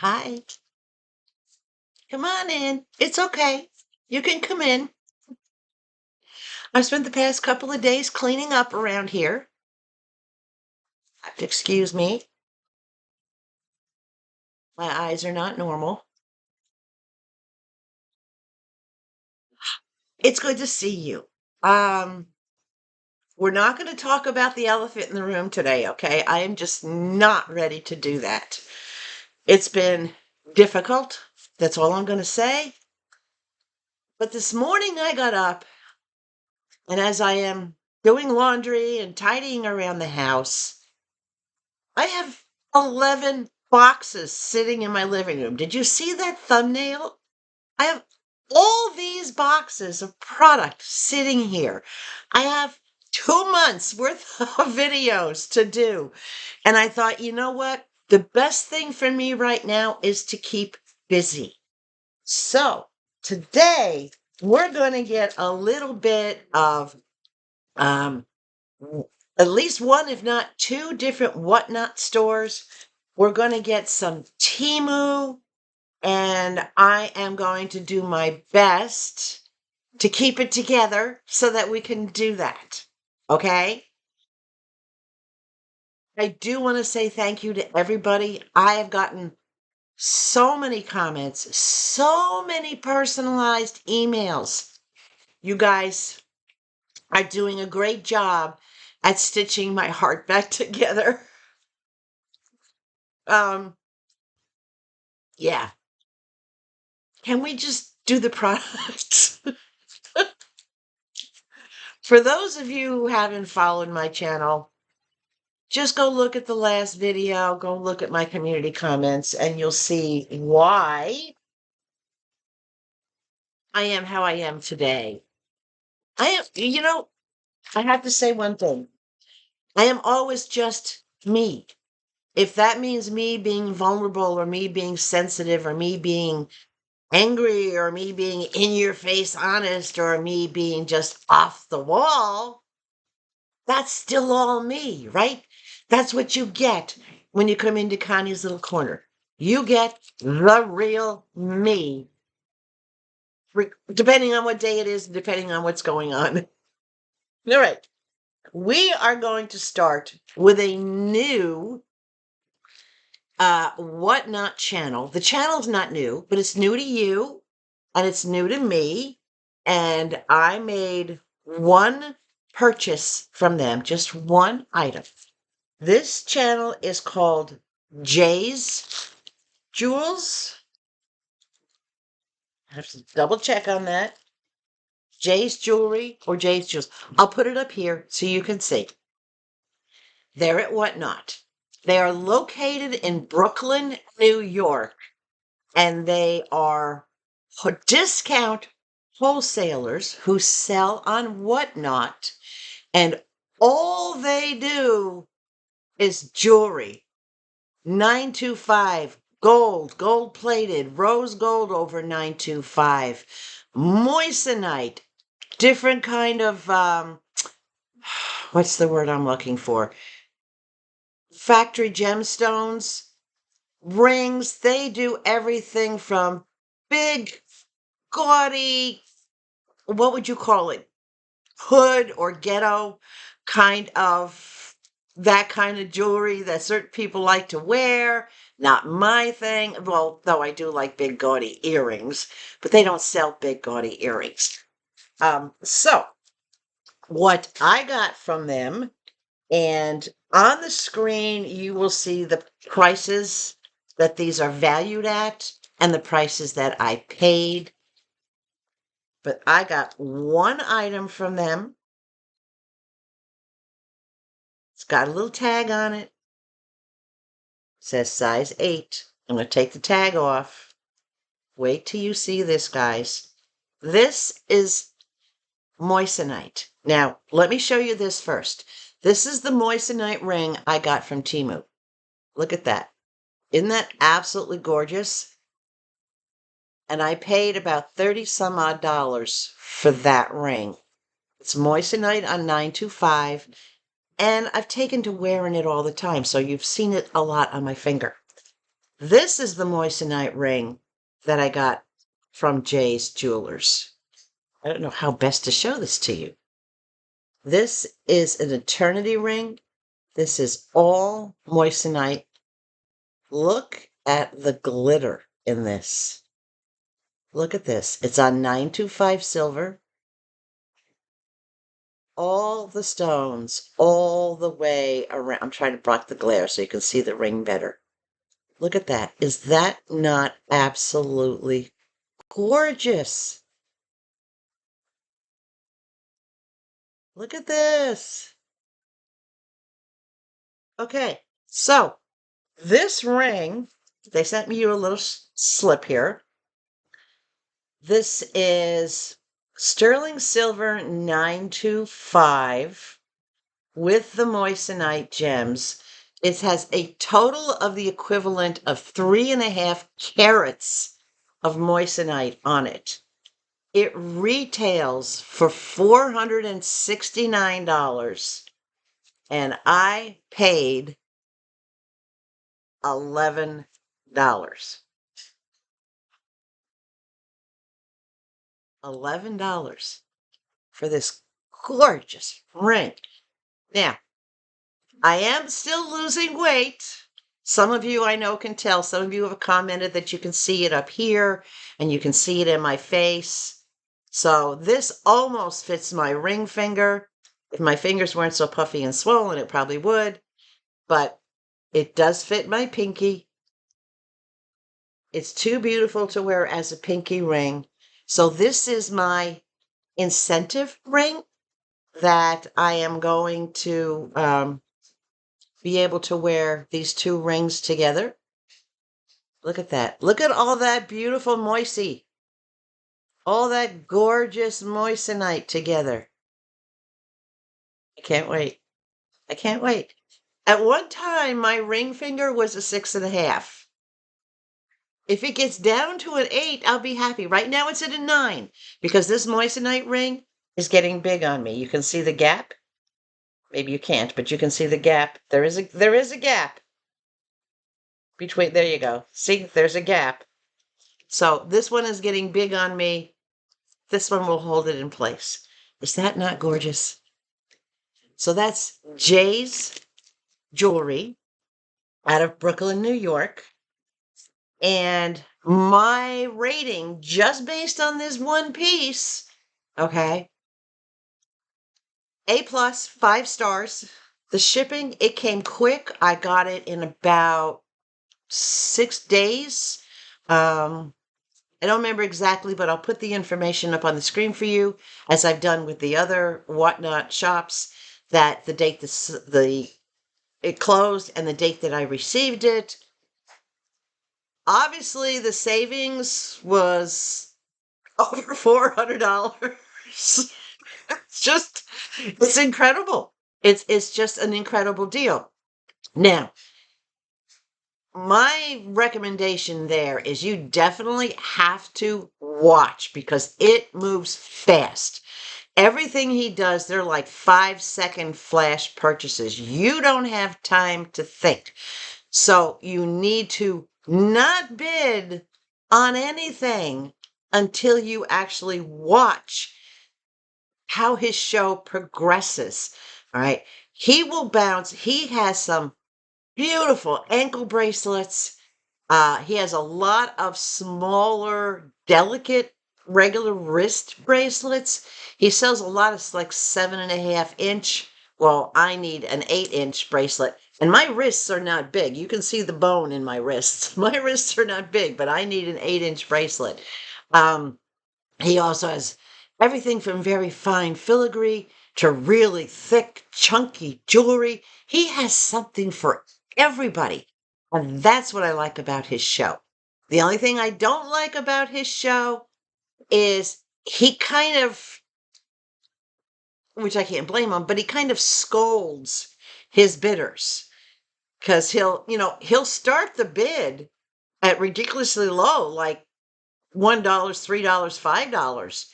Hi. Come on in. It's okay. You can come in. I've spent the past couple of days cleaning up around here. Have to excuse me. My eyes are not normal. It's good to see you. Um, we're not going to talk about the elephant in the room today, okay? I am just not ready to do that. It's been difficult. That's all I'm going to say. But this morning I got up, and as I am doing laundry and tidying around the house, I have 11 boxes sitting in my living room. Did you see that thumbnail? I have all these boxes of product sitting here. I have 2 months worth of videos to do. And I thought, you know what? The best thing for me right now is to keep busy. So today we're going to get a little bit of um, at least one, if not two, different WhatNot stores. We're going to get some TEMU, and I am going to do my best to keep it together so that we can do that. Okay? I do want to say thank you to everybody. I have gotten so many comments, so many personalized emails. You guys are doing a great job at stitching my heart back together. Um, yeah. Can we just do the products? For those of you who haven't followed my channel, just go look at the last video, go look at my community comments, and you'll see why I am how I am today. I have to say one thing. I am always just me. If that means me being vulnerable or me being sensitive or me being angry or me being in your face honest or me being just off the wall, that's still all me, right? That's what you get when you come into Konnee's Little Corner. You get the real me, depending on what day it is, depending on what's going on. All right. We are going to start with a new WhatNot channel. The channel's not new, but it's new to you and it's new to me. And I made one purchase from them, just one item. This channel is called Jay's Jewels. I have to double check on that. Jay's Jewelry or Jay's Jewels. I'll put it up here so you can see. They're at WhatNot. They are located in Brooklyn, New York, and they are discount wholesalers who sell on WhatNot, and all they do is jewelry. 925 gold plated, rose gold over 925, moissanite, different kind of what's the word I'm looking for? Factory gemstones, rings. They do everything from big, gaudy, what would you call it? Hood or ghetto kind of that kind of jewelry that certain people like to wear. Not my thing. Well, though I do like big gaudy earrings, but they don't sell big gaudy earrings. So what I got from them, and on the screen you will see the prices that these are valued at and the prices that I paid. But I got one item from them. It's got a little tag on it. It says size 8. I'm going to take the tag off. Wait till you see this, guys. This is moissanite. Now, let me show you this first. This is the moissanite ring I got from TEMU. Look at that. Isn't that absolutely gorgeous? And I paid about 30 some odd dollars for that ring. It's moissanite on 925. And I've taken to wearing it all the time, so you've seen it a lot on my finger. This is the moissanite ring that I got from Jay's Jewelers. I don't know how best to show this to you. This is an eternity ring. This is all moissanite. Look at the glitter in this. Look at this. It's on 925 silver. All the stones, all the way around. I'm trying to block the glare so you can see the ring better. Look at that. Is that not absolutely gorgeous? Look at this. Okay, so this ring, they sent me you a little slip here. This is sterling silver 925 with the moissanite gems. It has a total of the equivalent of 3.5 carats of moissanite on it. It retails for $469, and I paid $11. $11 for this gorgeous ring. Now, I am still losing weight. Some of you I know can tell. Some of you have commented that you can see it up here and you can see it in my face. So this almost fits my ring finger. If my fingers weren't so puffy and swollen, it probably would. But it does fit my pinky. It's too beautiful to wear as a pinky ring. So this is my incentive ring that I am going to be able to wear these two rings together. Look at that. Look at all that beautiful moissy. All that gorgeous moissanite together. I can't wait. I can't wait. At one time, my ring finger was a 6.5. If it gets down to an 8, I'll be happy. Right now it's at a 9 because this moissanite ring is getting big on me. You can see the gap. Maybe you can't, but you can see the gap. There is a gap between, there you go. See, there's a gap. So this one is getting big on me. This one will hold it in place. Is that not gorgeous? So that's Jay's Jewelry out of Brooklyn, New York. And my rating, just based on this one piece, okay, A+, 5 stars. The shipping, it came quick. I got it in about 6 days. I don't remember exactly, but I'll put the information up on the screen for you, as I've done with the other WhatNot shops, that the date it closed and the date that I received it. Obviously, the savings was over $400. It's incredible. It's just an incredible deal. Now, my recommendation there is you definitely have to watch because it moves fast. Everything he does, they're like 5-second flash purchases. You don't have time to think. So you need to not bid on anything until you actually watch how his show progresses. All right. He will bounce. He has some beautiful ankle bracelets. He has a lot of smaller, delicate, regular wrist bracelets. He sells a lot of like 7.5-inch. Well, I need an 8-inch bracelet. And my wrists are not big. You can see the bone in my wrists. My wrists are not big, but I need an 8-inch bracelet. He also has everything from very fine filigree to really thick, chunky jewelry. He has something for everybody. And that's what I like about his show. The only thing I don't like about his show is he kind of, which I can't blame him, but he kind of scolds his bidders. Because he'll start the bid at ridiculously low, like $1, $3, $5.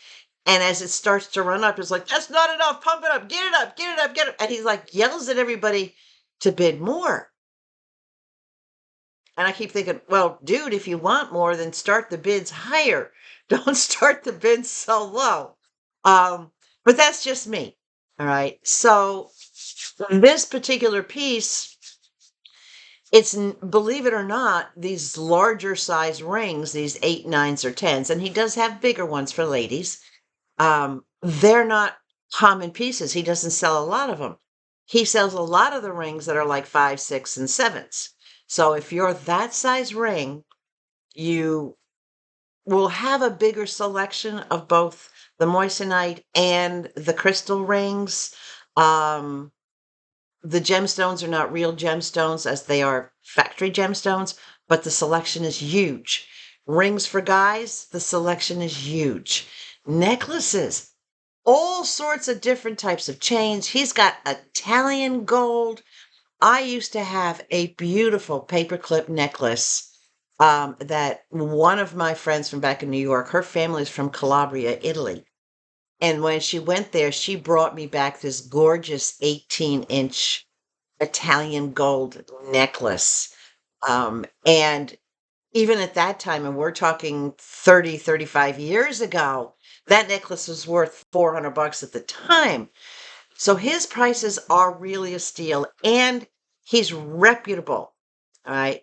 And as it starts to run up, it's like, that's not enough. Pump it up. Get it up. Get it up. Get it. And he's like, yells at everybody to bid more. And I keep thinking, well, dude, if you want more, then start the bids higher. Don't start the bids so low. But that's just me. All right. So this particular piece, believe it or not, these larger size rings, these 8, 9s, or 10s, and he does have bigger ones for ladies. They're not common pieces. He doesn't sell a lot of them. He sells a lot of the rings that are like 5, 6, and 7s. So if you're that size ring, you will have a bigger selection of both the moissanite and the crystal rings. The gemstones are not real gemstones as they are factory gemstones, but the selection is huge. Rings for guys, the selection is huge. Necklaces, all sorts of different types of chains. He's got Italian gold. I used to have a beautiful paperclip necklace that one of my friends from back in New York, her family's from Calabria, Italy. And when she went there, she brought me back this gorgeous 18-inch Italian gold necklace. And even at that time, and we're talking 30, 35 years ago, that necklace was worth $400 at the time. So his prices are really a steal, and he's reputable. All right.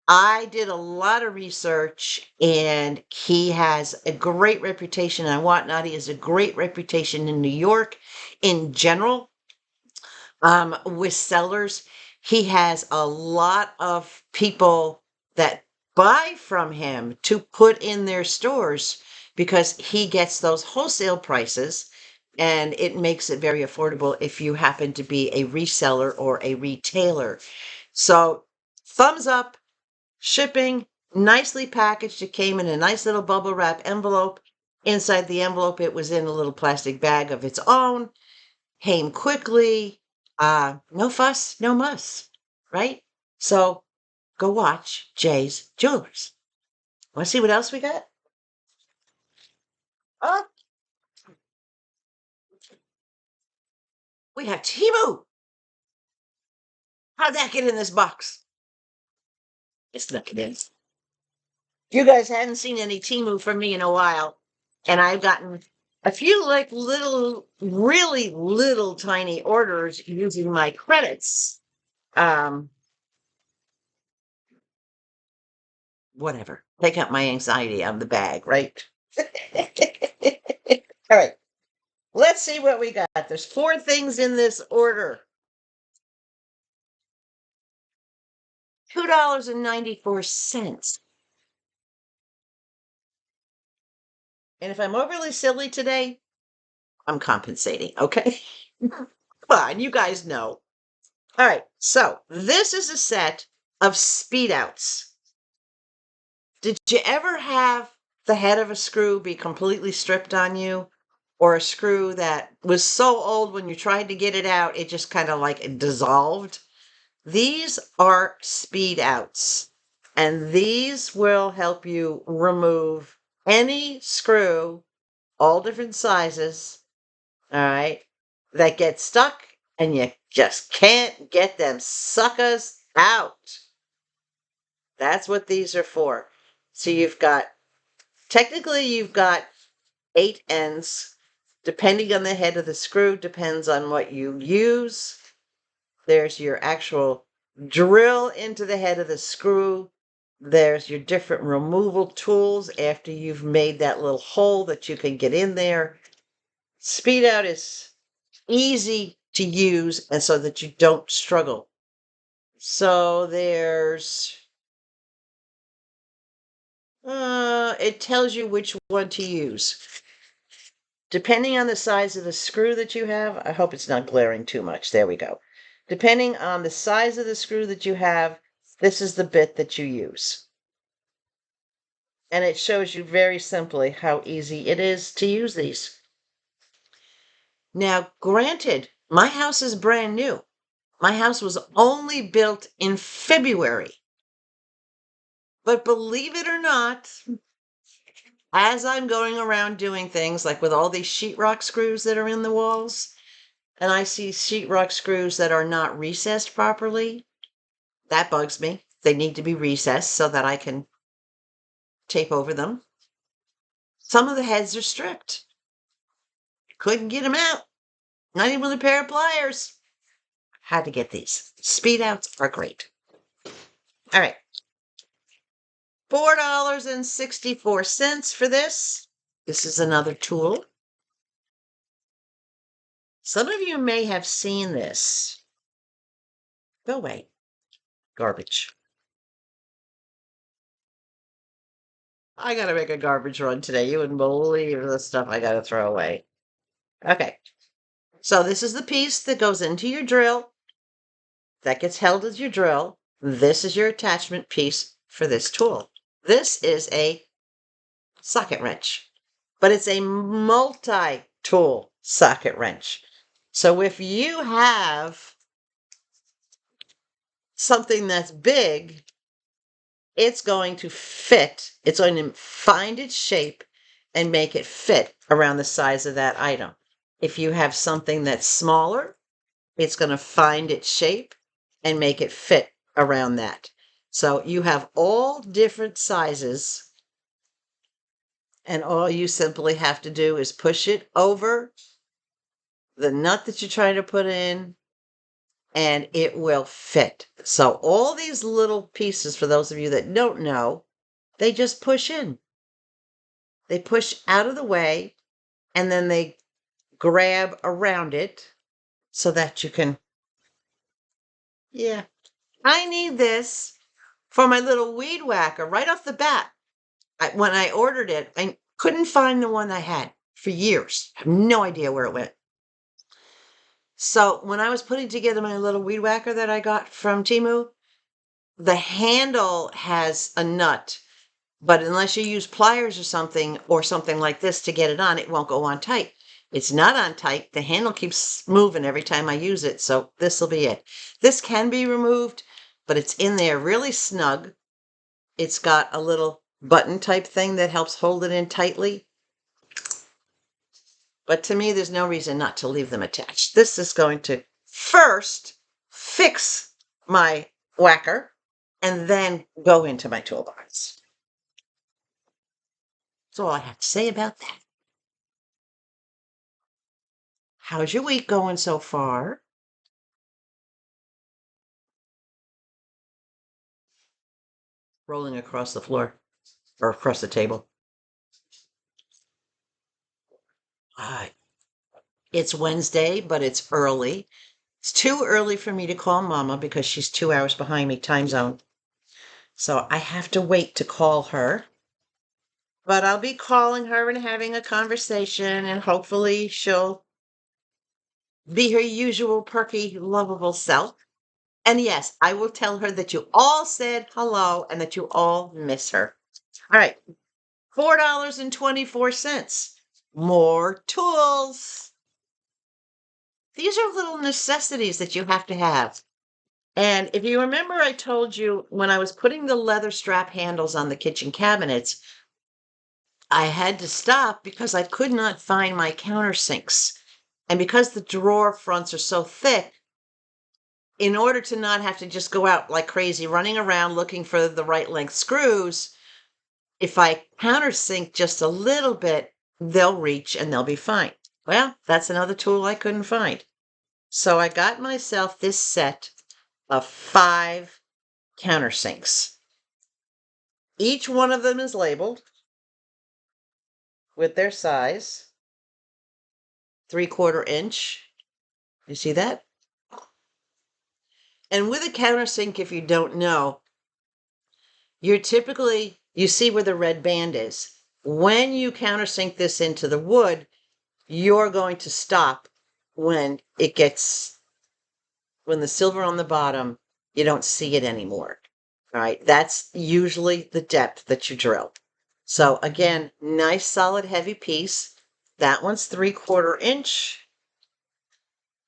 I did a lot of research, and he has a great reputation on WhatNot. He has a great reputation in New York in general with sellers. He has a lot of people that buy from him to put in their stores because he gets those wholesale prices, and it makes it very affordable if you happen to be a reseller or a retailer. So, thumbs up, shipping, nicely packaged. It came in a nice little bubble wrap envelope. Inside the envelope, it was in a little plastic bag of its own. Came quickly. No fuss, no muss, right? So go watch Jay's Jewelers. Want to see what else we got? Oh, we have TEMU. How'd that get in this box? It's not in. You guys hadn't seen any TEMU from me in a while, and I've gotten a few like little, really little tiny orders using my credits. Um, Whatever. Take out my anxiety out of the bag, right? All right. Let's see what we got. There's 4 things in this order. $2.94. And if I'm overly silly today, I'm compensating, okay? Come on, you guys know. All right, so this is a set of speed outs. Did you ever have the head of a screw be completely stripped on you? Or a screw that was so old when you tried to get it out, it just kind of like dissolved? These are speed outs, and these will help you remove any screw, all different sizes, all right, that get stuck and you just can't get them suckers out. That's what these are for. So technically you've got 8 ends, depending on the head of the screw, depends on what you use. There's your actual drill into the head of the screw. There's your different removal tools after you've made that little hole that you can get in there. Speed out is easy to use and so that you don't struggle. So it tells you which one to use. Depending on the size of the screw that you have, I hope it's not glaring too much. There we go. Depending on the size of the screw that you have, this is the bit that you use. And it shows you very simply how easy it is to use these. Now, granted, my house is brand new. My house was only built in February. But believe it or not, as I'm going around doing things like with all these sheetrock screws that are in the walls, and I see sheetrock screws that are not recessed properly, that bugs me. They need to be recessed so that I can tape over them. Some of the heads are stripped. Couldn't get them out. Not even with a pair of pliers. Had to get these. Speed outs are great. All right. $4.64 for this. This is another tool. Some of you may have seen this. Go away. Garbage. I gotta make a garbage run today. You wouldn't believe the stuff I gotta throw away. Okay. So this is the piece that goes into your drill. That gets held as your drill. This is your attachment piece for this tool. This is a socket wrench, but it's a multi-tool socket wrench. So if you have something that's big, it's going to fit. It's going to find its shape and make it fit around the size of that item. If you have something that's smaller, it's going to find its shape and make it fit around that. So you have all different sizes, and all you simply have to do is push it over the nut that you're trying to put in, and it will fit. So all these little pieces, for those of you that don't know, they just push in. They push out of the way, and then they grab around it so that you can, yeah. I need this for my little weed whacker right off the bat. When I ordered it, I couldn't find the one I had for years. I have no idea where it went. So when I was putting together my little weed whacker that I got from TEMU, the handle has a nut, but unless you use pliers or something like this to get it on, it won't go on tight. It's not on tight. The handle keeps moving every time I use it, so this will be it. This can be removed, but it's in there really snug. It's got a little button type thing that helps hold it in tightly. But to me, there's no reason not to leave them attached. This is going to first fix my whacker and then go into my toolbox. That's all I have to say about that. How's your week going so far? Rolling across the floor or across the table. It's Wednesday, but it's early. It's too early for me to call Mama because she's 2 hours behind me time zone. So I have to wait to call her. But I'll be calling her and having a conversation, and hopefully she'll be her usual perky, lovable self. And yes, I will tell her that you all said hello and that you all miss her. All right, $4.24. More tools. These are little necessities that you have to have. And if you remember, I told you when I was putting the leather strap handles on the kitchen cabinets, I had to stop because I could not find my countersinks. And because the drawer fronts are so thick, in order to not have to just go out like crazy running around looking for the right length screws, if I countersink just a little bit, they'll reach and they'll be fine. Well, that's another tool I couldn't find. So I got myself this set of 5 countersinks. Each one of them is labeled with their size, 3/4 inch. You see that? And with a countersink, if you don't know, you see where the red band is. When you countersink this into the wood, you're going to stop when the silver on the bottom, you don't see it anymore. All right, that's usually the depth that you drill. So again, nice solid heavy piece. That one's 3/4 inch.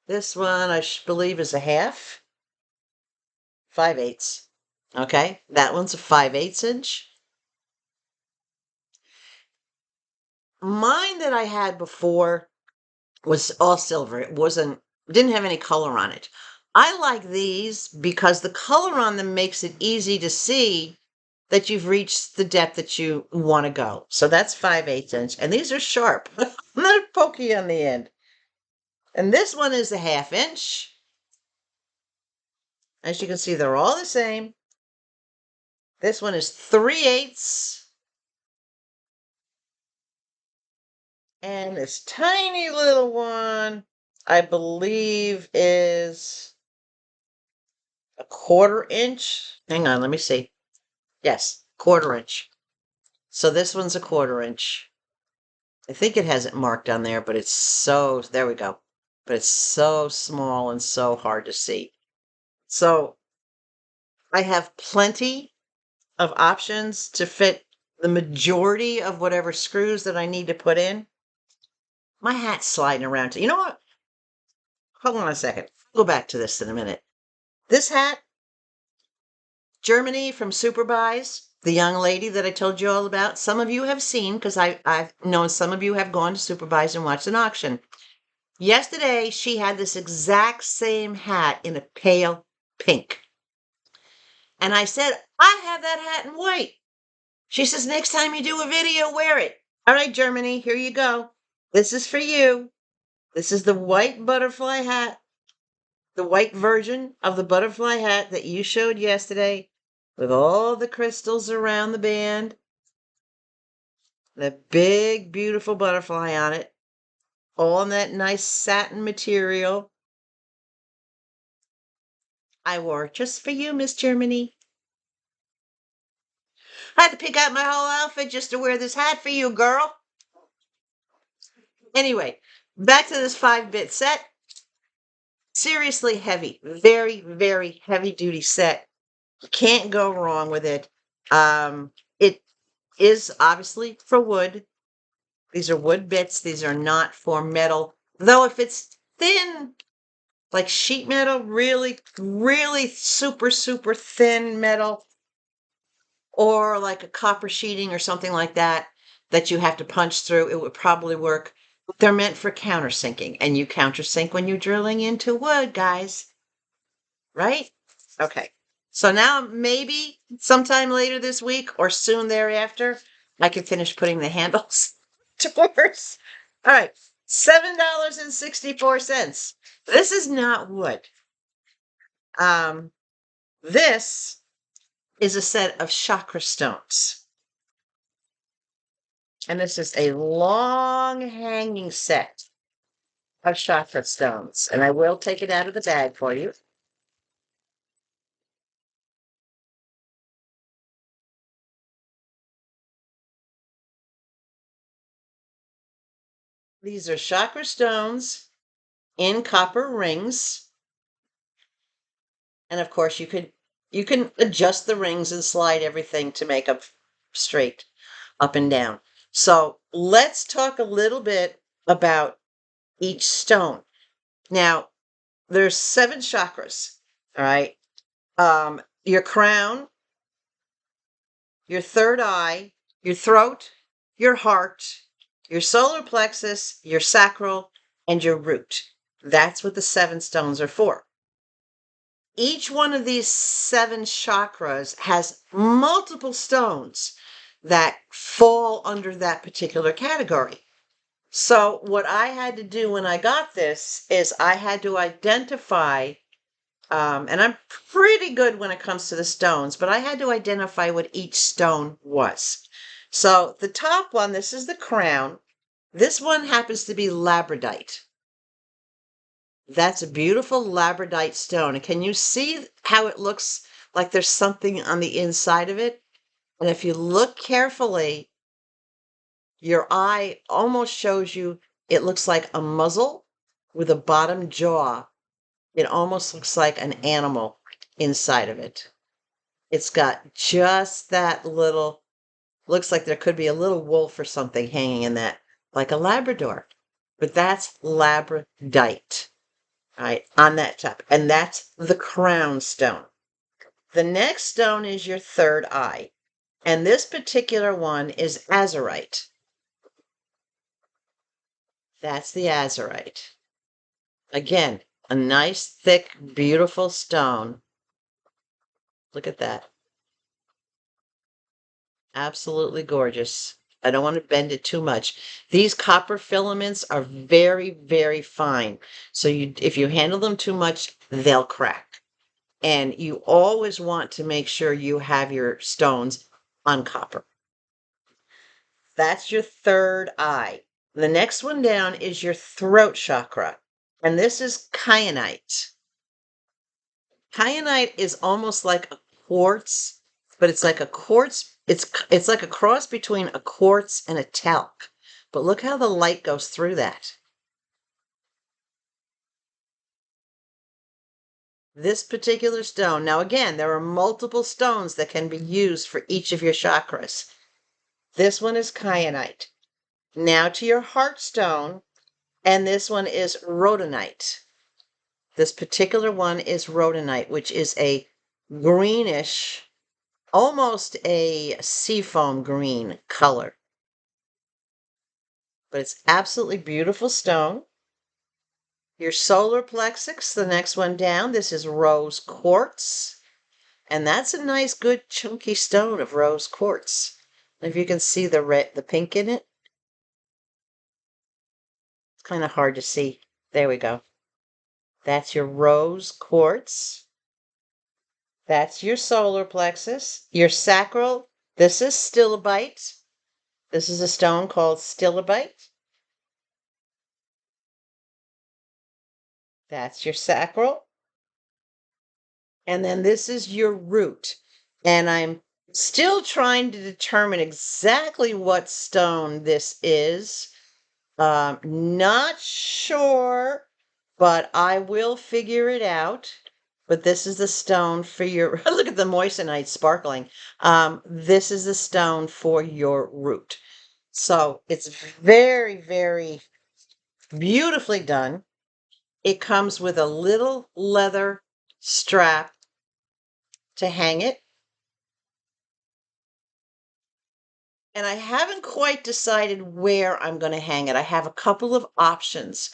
This one I believe is a half. 5/8. Okay, that one's a 5/8 inch. Mine that I had before was all silver. Didn't have any color on it. I like these because the color on them makes it easy to see that you've reached the depth that you want to go. So that's 5/8 inch. And these are sharp, not pokey on the end. And this one is a 1/2 inch. As you can see, they're all the same. This one is 3/8. And this tiny little one, I believe, is a 1/4 inch. Hang on, let me see. Yes, 1/4 inch. So this one's a 1/4 inch. I think it has it marked on there, but it's so, there we go. But it's so small and so hard to see. So I have plenty of options to fit the majority of whatever screws that I need to put in. My hat's sliding around. You know what? Hold on a second. I'll go back to this in a minute. This hat, Germany from Superbuys, the young lady that I told you all about. Some of you have seen, because I've known some of you have gone to Superbuys and watched an auction. Yesterday, she had this exact same hat in a pale pink. And I said, I have that hat in white. She says, next time you do a video, wear it. All right, Germany, here you go. This is for you. This is the white butterfly hat, the white version of the butterfly hat that you showed yesterday with all the crystals around the band, the big, beautiful butterfly on it, all in that nice satin material. I wore it just for you, Miss Germany. I had to pick out my whole outfit just to wear this hat for you, girl. Anyway, back to this 5-bit set. Seriously heavy, very, very heavy duty set. You can't go wrong with it. It is obviously for wood. These are wood bits. These are not for metal. Though if it's thin, like sheet metal, really, really super, super thin metal, or like a copper sheeting or something like that, that you have to punch through, it would probably work. They're meant for countersinking, and you countersink when you're drilling into wood, guys. Right? Okay. So now maybe sometime later this week or soon thereafter, I can finish putting the handles towards. All right. $7.64. This is not wood. This is a set of chakra stones. And this is a long hanging set of chakra stones. And I will take it out of the bag for you. These are chakra stones in copper rings. And of course you can adjust the rings and slide everything to make them straight up and down. So let's talk a little bit about each stone. Now, there's 7 chakras, all right? Your crown, your third eye, your throat, your heart, your solar plexus, your sacral, and your root. That's what the 7 stones are for. Each one of these 7 chakras has multiple stones that fall under that particular category. So what I had to do when I got this is I had to identify, and I'm pretty good when it comes to the stones, but I had to identify what each stone was. So the top one, this is the crown. This one happens to be labradorite. That's a beautiful labradorite stone. And can you see how it looks like there's something on the inside of it? And if you look carefully, your eye almost shows you it looks like a muzzle with a bottom jaw. It almost looks like an animal inside of it. It's got just that little, looks like there could be a little wolf or something hanging in that, like a Labrador. But that's labradorite. Right, on that top. And that's the crown stone. The next stone is your third eye. And this particular one is azurite. That's the azurite. Again, A nice, thick, beautiful stone. Look at that. Absolutely gorgeous. I don't want to bend it too much. These copper filaments are very, very fine. So if you handle them too much, they'll crack. And you always want to make sure you have your stones on copper. That's your third eye. The next one down is your throat chakra. And this is kyanite. Kyanite is almost like a quartz, but it's like a quartz. It's like a cross between a quartz and a talc. But look how the light goes through that. This particular stone, now again, there are multiple stones that can be used for each of your chakras. This one is kyanite. Now to your heart stone, and this one is rhodonite. This particular one is rhodonite, which is a greenish, almost a seafoam green color. But it's absolutely beautiful stone. Your solar plexus, the next one down, this is rose quartz. And that's a nice, good, chunky stone of rose quartz. If you can see the pink in it, it's kind of hard to see. There we go. That's your rose quartz. That's your solar plexus. Your sacral, this is stilobite. This is a stone called stilobite. That's your sacral. And then this is your root. And I'm still trying to determine exactly what stone this is. Not sure, but I will figure it out. But this is the stone for your, look at the moissanite sparkling. This is the stone for your root. So it's very, very beautifully done. It comes with a little leather strap to hang it. And I haven't quite decided where I'm going to hang it. I have a couple of options.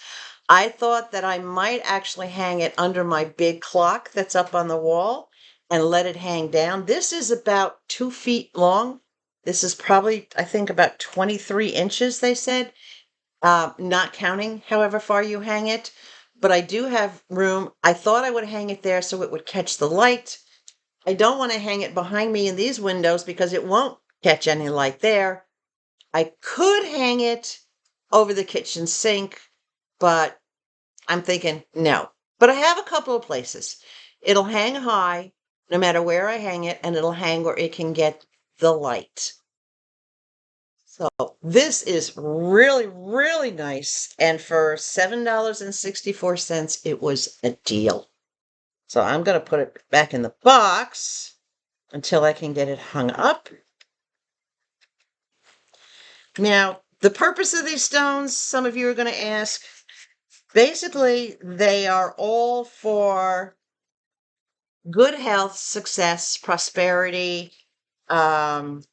I thought that I might actually hang it under my big clock that's up on the wall and let it hang down. This is about 2 feet long. This is probably, I think, about 23 inches, they said, not counting however far you hang it. But I do have room. I thought I would hang it there so it would catch the light. I don't want to hang it behind me in these windows because it won't catch any light there. I could hang it over the kitchen sink, but I'm thinking no. But I have a couple of places. It'll hang high no matter where I hang it, and it'll hang where it can get the light. So this is really, really nice. And for $7.64, it was a deal. So I'm going to put it back in the box until I can get it hung up. Now, the purpose of these stones, some of you are going to ask, basically, they are all for good health, success, prosperity. I'm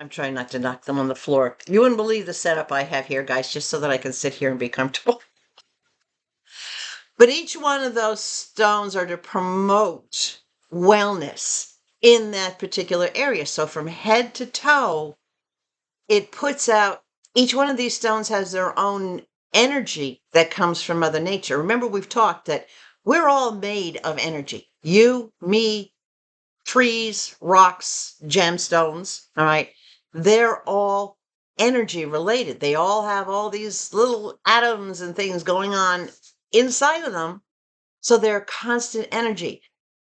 trying not to knock them on the floor. You wouldn't believe the setup I have here, guys, just so that I can sit here and be comfortable. But each one of those stones are to promote wellness in that particular area. So from head to toe, it puts out, each one of these stones has their own energy that comes from Mother Nature. Remember, we've talked that we're all made of energy. You, me, trees, rocks, gemstones, all right? They're all energy related. They all have all these little atoms and things going on inside of them. So they're constant energy.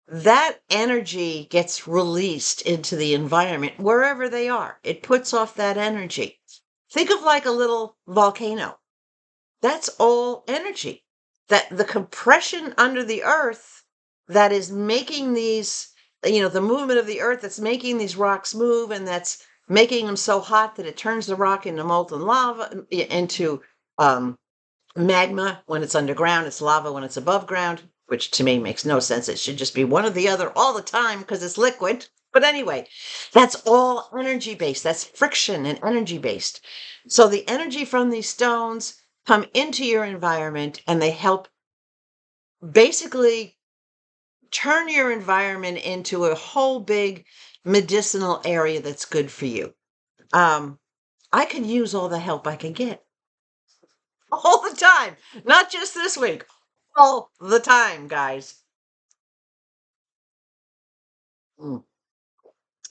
That energy gets released into the environment wherever they are. It puts off that energy. Think of like a little volcano. That's all energy. That the compression under the earth that is making these, the movement of the earth that's making these rocks move and that's making them so hot that it turns the rock into molten lava, into magma when it's underground, it's lava when it's above ground, which to me makes no sense. It should just be one or the other all the time because it's liquid. But anyway, that's all energy based. That's friction and energy based. So the energy from these stones come into your environment and they help basically turn your environment into a whole big medicinal area that's good for you. I could use all the help I can get all the time, not just this week, all the time, guys. Mm.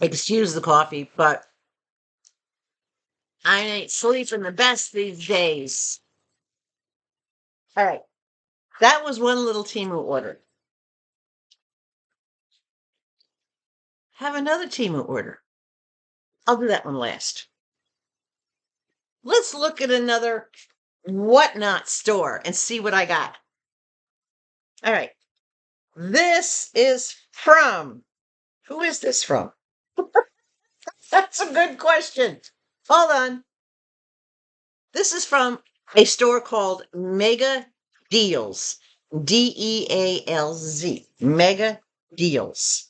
Excuse the coffee, but I ain't sleeping the best these days. All right, that was one little Temu order. Have another Temu order. I'll do that one last. Let's look at another WhatNot store and see what I got. All right. This is from, who is this from? That's a good question. Hold on. This is from a store called Mega Deals. Dealz. Mega Deals.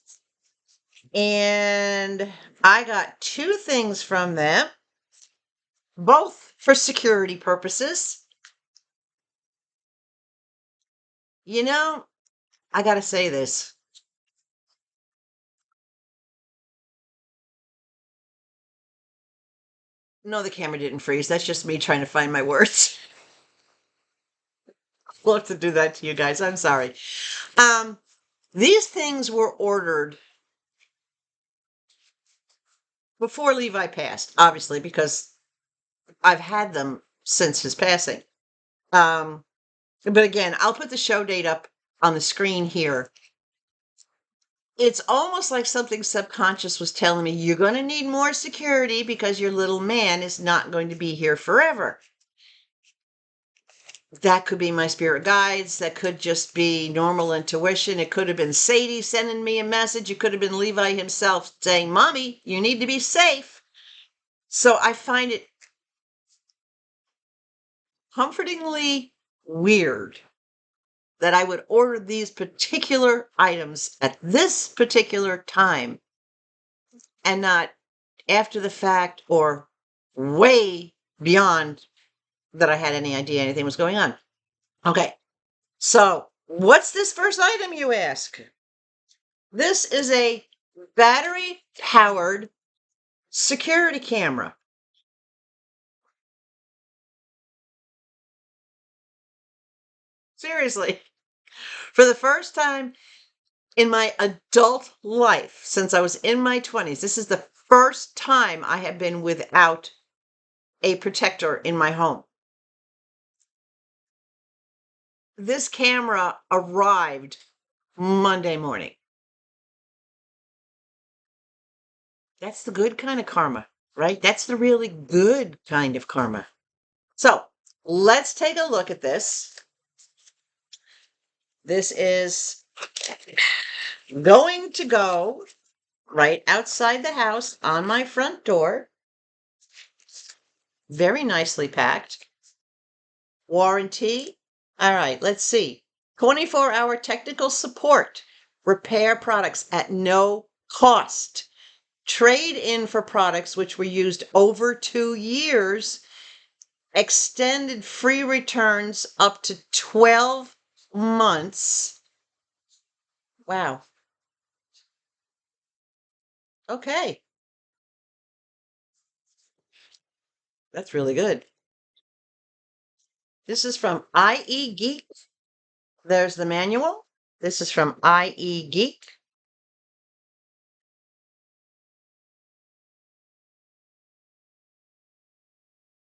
And I got two things from them, both for security purposes. You know, I got to say this. No, the camera didn't freeze. That's just me trying to find my words. We'll have to do that to you guys. I'm sorry. These things were ordered before Levi passed, obviously, because I've had them since his passing. But again, I'll put the show date up on the screen here. It's almost like something subconscious was telling me, you're going to need more security because your little man is not going to be here forever. That could be my spirit guides. That could just be normal intuition. It could have been Sadie sending me a message. It could have been Levi himself saying, Mommy, you need to be safe. So I find it comfortingly weird that I would order these particular items at this particular time and not after the fact or way beyond that I had any idea anything was going on. Okay, so what's this first item, you ask? This is a battery-powered security camera. Seriously. For the first time in my adult life, since I was in my 20s, this is the first time I have been without a protector in my home. This camera arrived Monday morning. That's the good kind of karma, right? That's the really good kind of karma. So let's take a look at this. This is going to go right outside the house on my front door. Very nicely packed. Warranty. All right, let's see. 24-hour technical support. Repair products at no cost. Trade in for products which were used over 2 years. Extended free returns up to 12 months. Wow. Okay. That's really good. This is from IE Geek. There's the manual. This is from IE Geek.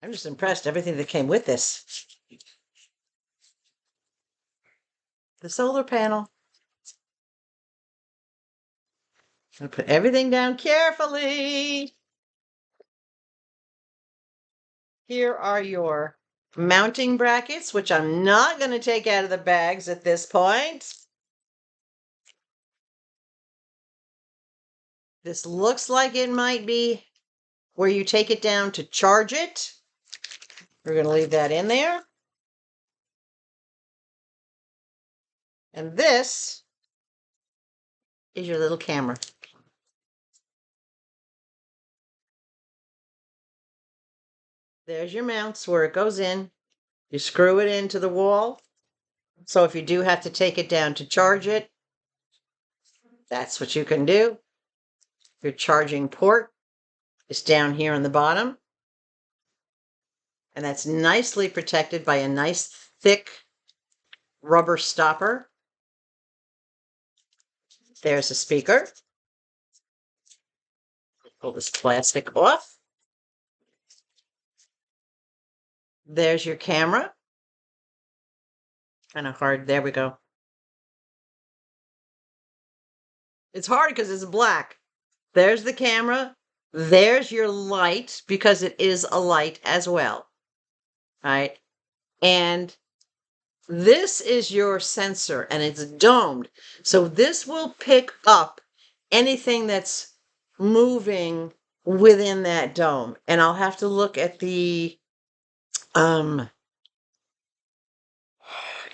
I'm just impressed, everything that came with this. The solar panel. I'm gonna put everything down carefully. Here are your mounting brackets, which I'm not going to take out of the bags at this point. This looks like it might be where you take it down to charge it. We're going to leave that in there. And this is your little camera. There's your mounts where it goes in. You screw it into the wall. So if you do have to take it down to charge it, that's what you can do. Your charging port is down here on the bottom. And that's nicely protected by a nice thick rubber stopper. There's a speaker. Pull this plastic off. There's your camera. Kind of hard. There we go. It's hard because it's black. There's the camera. There's your light, because it is a light as well. All right. And this is your sensor, and it's domed. So this will pick up anything that's moving within that dome. And I'll have to look at the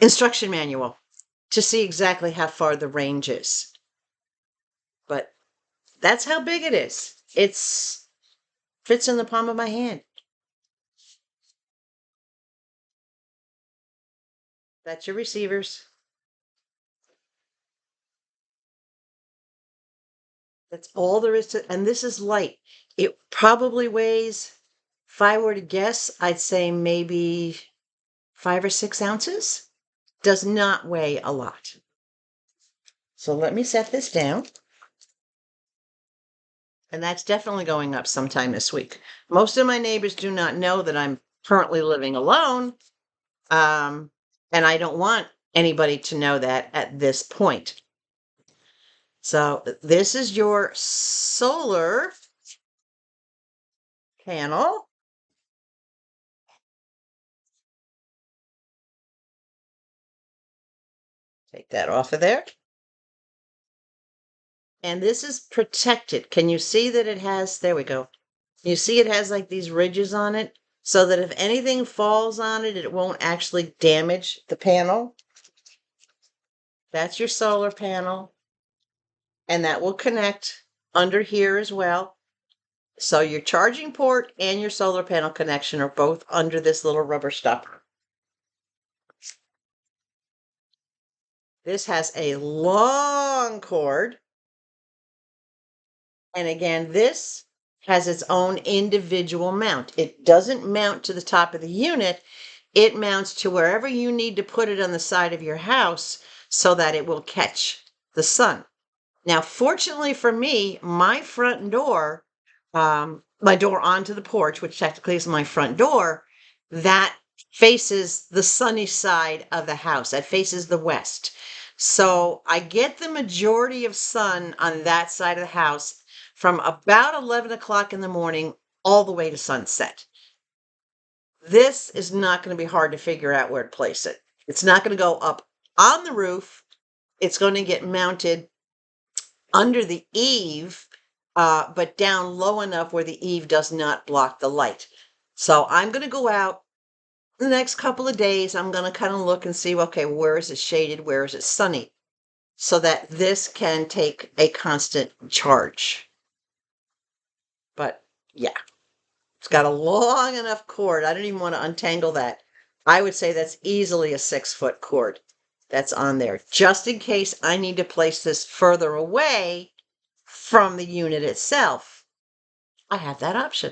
instruction manual to see exactly how far the range is. But that's how big it is. It's fits in the palm of my hand. That's your receivers. That's all there is to, and this is light. It probably weighs, if I were to guess, I'd say maybe 5 or 6 ounces. Does not weigh a lot. So let me set this down. And that's definitely going up sometime this week. Most of my neighbors do not know that I'm currently living alone. And I don't want anybody to know that at this point. So this is your solar panel. Take that off of there. And this is protected. Can you see that it has, there we go. You see it has like these ridges on it, so that if anything falls on it, it won't actually damage the panel. That's your solar panel. And that will connect under here as well. So your charging port and your solar panel connection are both under this little rubber stopper. This has a long cord. And again, this has its own individual mount. It doesn't mount to the top of the unit. It mounts to wherever you need to put it on the side of your house so that it will catch the sun. Now, fortunately for me, my front door, my door onto the porch, which technically is my front door, that faces the sunny side of the house. That faces the west. So I get the majority of sun on that side of the house from about 11 o'clock in the morning all the way to sunset. This is not going to be hard to figure out where to place it. It's not going to go up on the roof. It's going to get mounted under the eave, but down low enough where the eave does not block the light. So I'm going to go out the next couple of days. I'm going to kind of look and see, okay, where is it shaded? Where is it sunny? So that this can take a constant charge. But yeah, it's got a long enough cord. I don't even want to untangle that. I would say that's easily a 6-foot cord that's on there, just in case I need to place this further away from the unit itself. I have that option.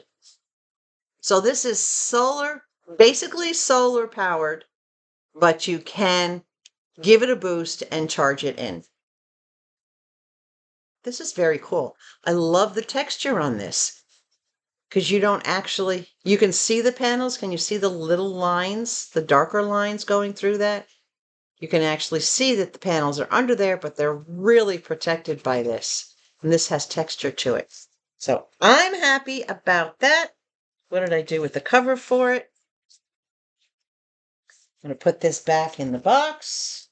So this is solar, basically solar powered, but you can give it a boost and charge it in. This is very cool. I love the texture on this, because you don't actually, you can see the panels. Can you see the little lines, the darker lines going through that? You can actually see that the panels are under there, but they're really protected by this. And this has texture to it. So I'm happy about that. What did I do with the cover for it? I'm going to put this back in the box.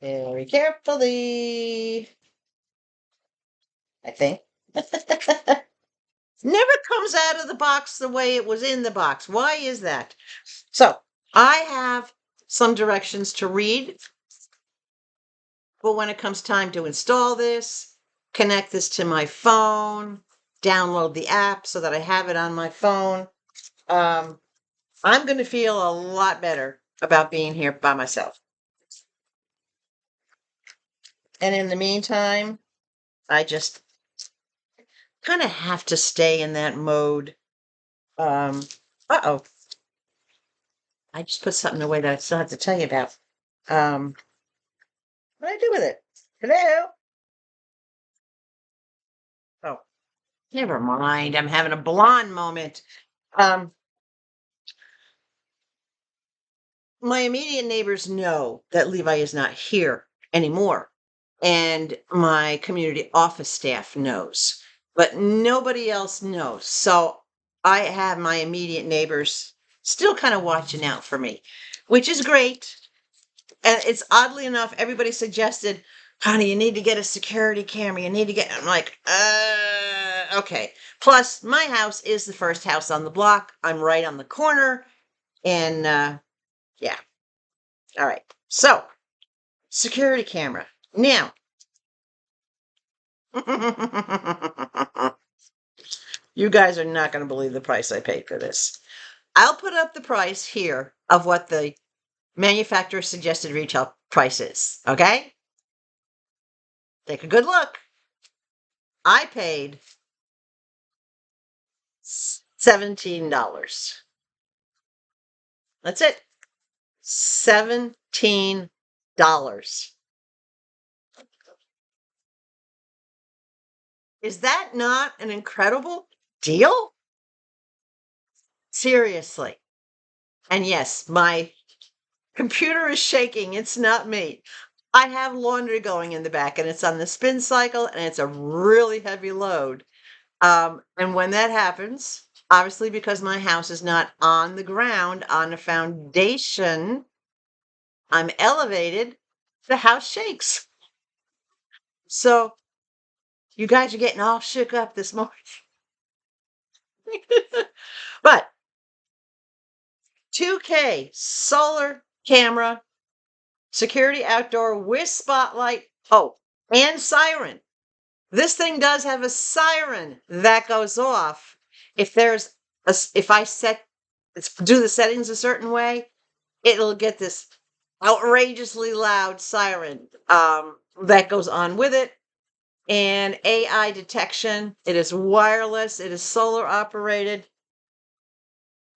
Very carefully. I think. Never comes out of the box the way it was in the box. Why is that? So I have some directions to read. But when it comes time to install this, connect this to my phone, download the app so that I have it on my phone. I'm going to feel a lot better about being here by myself. And in the meantime, I just kind of have to stay in that mode. Uh-oh. I just put something away that I still have to tell you about. What did I do with it? Hello? Oh, never mind. I'm having a blonde moment. Um, my immediate neighbors know that Levi is not here anymore. And my community office staff knows, but nobody else knows. So I have my immediate neighbors still kind of watching out for me, which is great. And it's oddly enough, everybody suggested, honey, you need to get a security camera. You need to get, I'm like, okay. Plus, my house is the first house on the block. I'm right on the corner. And yeah. All right. So, security camera. Now, you guys are not going to believe the price I paid for this. I'll put up the price here of what the manufacturer suggested retail price is. Okay? Take a good look. I paid $17. That's it. $17. Is that not an incredible deal? Seriously. And yes, my computer is shaking. It's not me. I have laundry going in the back and it's on the spin cycle and it's a really heavy load. And when that happens, obviously because my house is not on the ground, on a foundation, I'm elevated, the house shakes. So you guys are getting all shook up this morning. But 2K solar camera, security outdoor with spotlight. Oh, and siren. This thing does have a siren that goes off if if I do the settings a certain way, it'll get this outrageously loud siren that goes on with it. And AI detection. It is wireless. It is solar operated.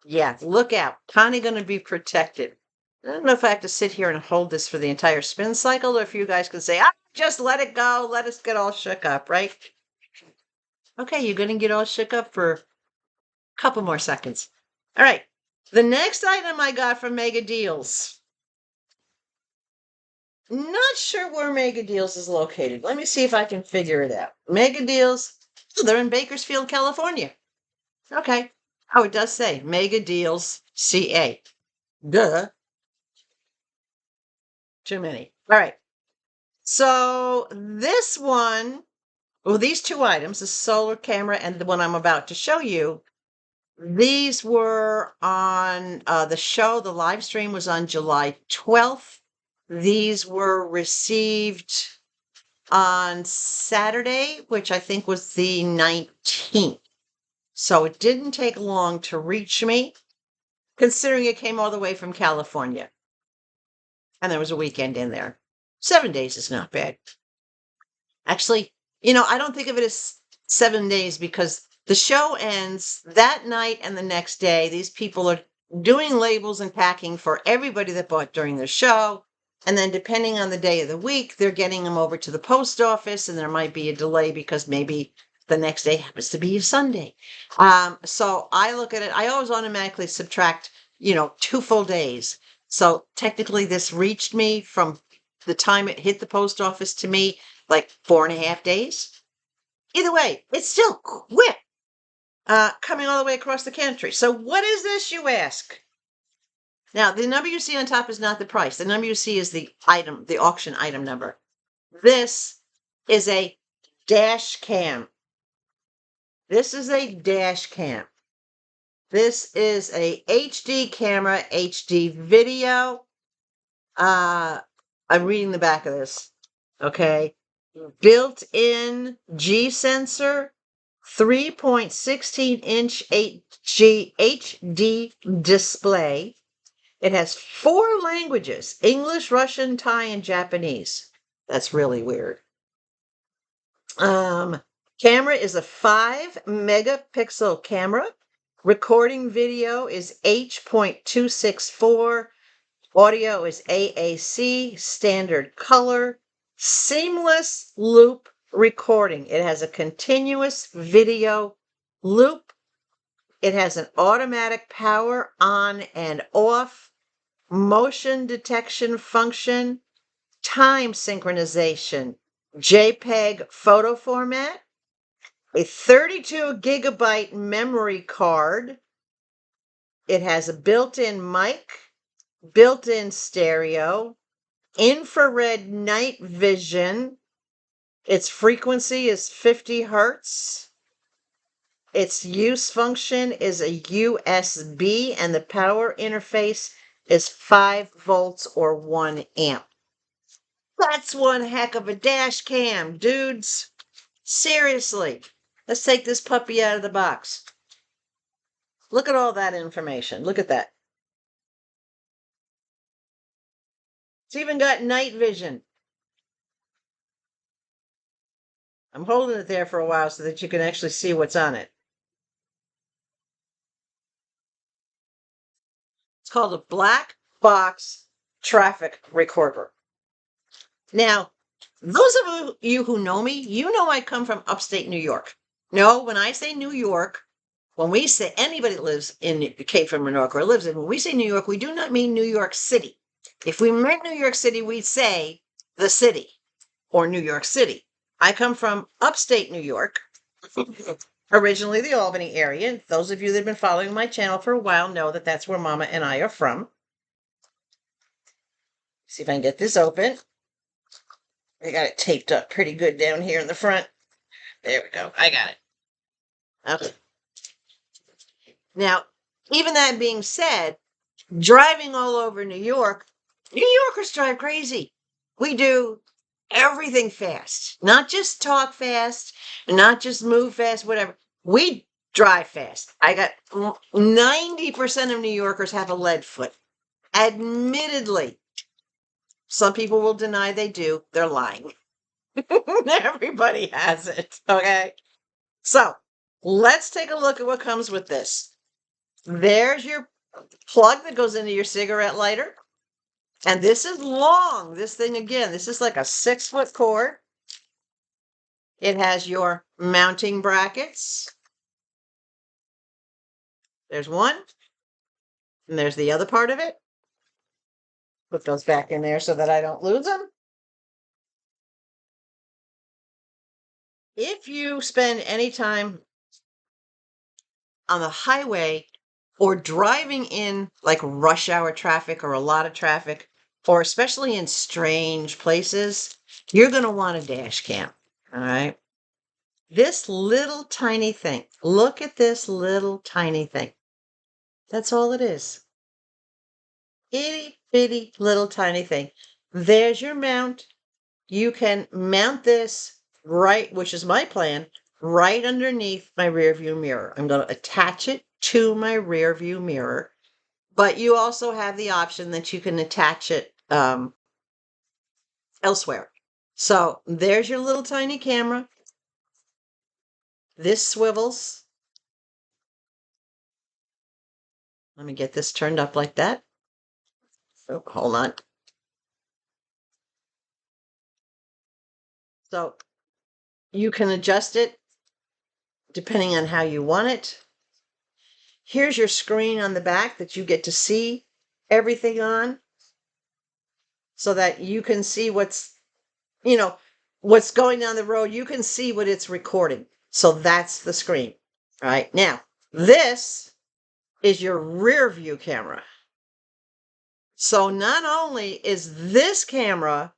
Yeah, look out. Konnee going to be protected. I don't know if I have to sit here and hold this for the entire spin cycle or if you guys can say, just let it go. Let us get all shook up, right? Okay, you're going to get all shook up for a couple more seconds. All right. The next item I got from Mega Deals. Not sure where Mega Deals is located. Let me see if I can figure it out. Mega Deals, they're in Bakersfield, California. Okay. Oh, it does say Mega Deals CA. Duh. Too many. All right. So this one, well, these two items, the solar camera and the one I'm about to show you, these were on the show. The live stream was on July 12th. These were received on Saturday, which I think was the 19th. So it didn't take long to reach me, considering it came all the way from California. And there was a weekend in there. 7 days is not bad. Actually, I don't think of it as 7 days because the show ends that night and the next day. These people are doing labels and packing for everybody that bought during the show. And then depending on the day of the week, they're getting them over to the post office and there might be a delay because maybe the next day happens to be a Sunday. So I look at it, I always automatically subtract, 2 full days. So technically this reached me from the time it hit the post office to me, like 4.5 days. Either way, it's still quick, coming all the way across the country. So what is this, you ask? Now, the number you see on top is not the price. The number you see is the item, the auction item number. This is a dash cam. This is a dash cam. This is a HD camera, HD video. I'm reading the back of this. Okay. Built-in G sensor, 3.16-inch HD display. It has 4 languages: English, Russian, Thai, and Japanese. That's really weird. Camera is a 5 megapixel camera. Recording video is H.264. Audio is AAC, standard color, seamless loop recording. It has a continuous video loop. It has an automatic power on and off, motion detection function, time synchronization, JPEG photo format, a 32 gigabyte memory card. It has a built-in mic, built-in stereo, infrared night vision. Its frequency is 50 hertz. Its use function is a USB, and the power interface is 5 volts or 1 amp. That's one heck of a dash cam, dudes. Seriously. Let's take this puppy out of the box. Look at all that information. Look at that. It's even got night vision. I'm holding it there for a while so that you can actually see what's on it. It's called a black box traffic recorder. Now, those of you who know me, you know I come from upstate New York. No, when I say New York, when we say anybody lives in, came from New York or lives in, when we say New York, we do not mean New York City. If we meant New York City, we'd say the city or New York City. I come from upstate New York, originally the Albany area. Those of you that have been following my channel for a while know that that's where Mama and I are from. See if I can get this open. I got it taped up pretty good down here in the front. There we go. I got it. Okay. Now, even that being said, driving all over New York, New Yorkers drive crazy. We do everything fast, not just talk fast, not just move fast, whatever. We drive fast. I got 90% of New Yorkers have a lead foot. Admittedly, some people will deny they do. They're lying. Everybody has it. Okay. So let's take a look at what comes with this. There's your plug that goes into your cigarette lighter. And this is long. This thing, again, this is like a 6-foot cord. It has your mounting brackets. There's one. And there's the other part of it. Put those back in there so that I don't lose them. If you spend any time on the highway or driving in like rush hour traffic or a lot of traffic, or especially in strange places, you're going to want a dash cam. All right. This little tiny thing. Look at this little tiny thing. That's all it is. Itty bitty little tiny thing. There's your mount. You can mount this right, which is my plan, right underneath my rear view mirror. I'm going to attach it to my rear view mirror, but you also have the option that you can attach it elsewhere. So there's your little tiny camera. This swivels. Let me get this turned up like that. Oh, hold on. So you can adjust it depending on how you want it. Here's your screen on the back that you get to see everything on so that you can see what's going down the road. You can see what it's recording. So that's the screen. All right. Now, this is your rear view camera. So not only is this camera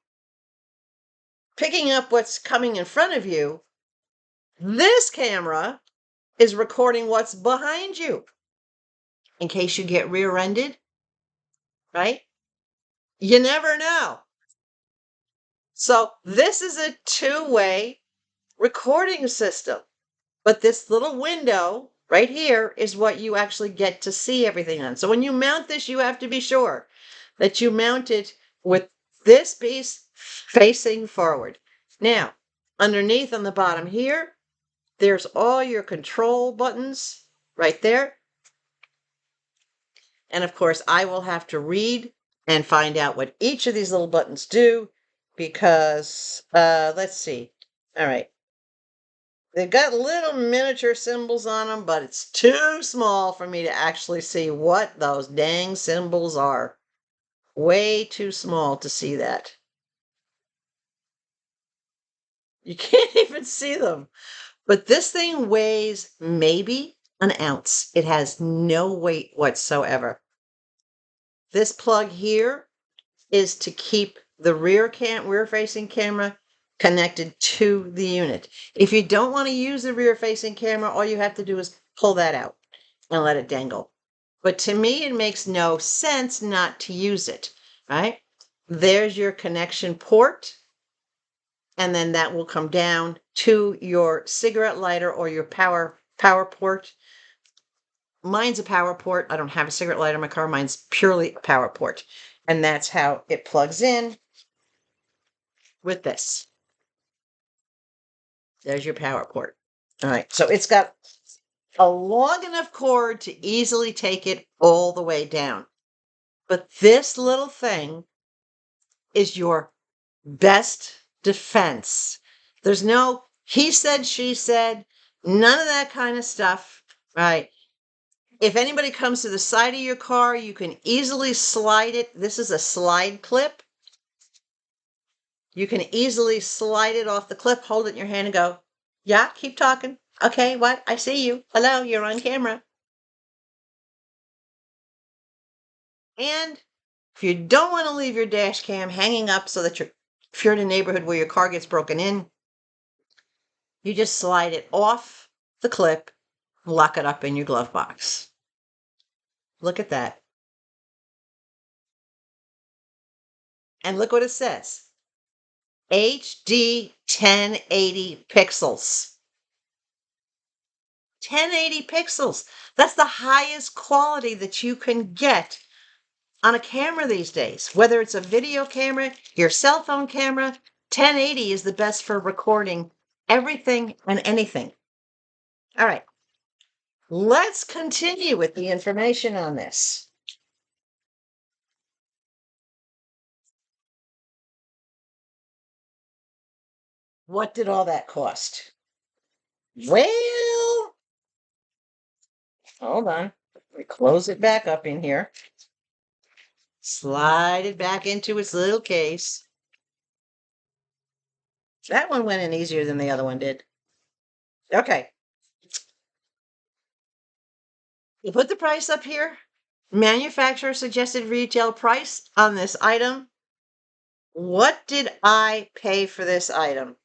picking up what's coming in front of you, this camera is recording what's behind you in case you get rear-ended, right? You never know. So this is a 2-way recording system. But this little window right here is what you actually get to see everything on. So when you mount this, you have to be sure that you mount it with this piece facing forward. Now, underneath on the bottom here, there's all your control buttons right there. And of course, I will have to read and find out what each of these little buttons do because, let's see. All right. They've got little miniature symbols on them, but it's too small for me to actually see what those dang symbols are. Way too small to see that. You can't even see them. But this thing weighs maybe an ounce. It has no weight whatsoever. This plug here is to keep the rear facing camera connected to the unit. If you don't want to use the rear facing camera, all you have to do is pull that out and let it dangle. But to me, it makes no sense not to use it, right? There's your connection port. And then that will come down to your cigarette lighter or your power port. Mine's a power port. I don't have a cigarette lighter in my car. Mine's purely a power port. And that's how it plugs in with this. There's your power port. All right. So it's got a long enough cord to easily take it all the way down. But this little thing is your best defense. There's no he said, she said, none of that kind of stuff, right? If anybody comes to the side of your car, you can easily slide it. This is a slide clip. You can easily slide it off the clip, hold it in your hand and go, yeah, keep talking. Okay, what? I see you. Hello, you're on camera. And if you don't want to leave your dash cam hanging up so that if you're in a neighborhood where your car gets broken in, you just slide it off the clip, lock it up in your glove box. Look at that. And look what it says. HD 1080 pixels. 1080 pixels. That's the highest quality that you can get on a camera these days. Whether it's a video camera, your cell phone camera, 1080 is the best for recording everything and anything. All right. Let's continue with the information on this. What did all that cost? Well, hold on. We close it back up in here. Slide it back into its little case. That one went in easier than the other one did. Okay. You put the price up here. Manufacturer suggested retail price on this item. What did I pay for this item?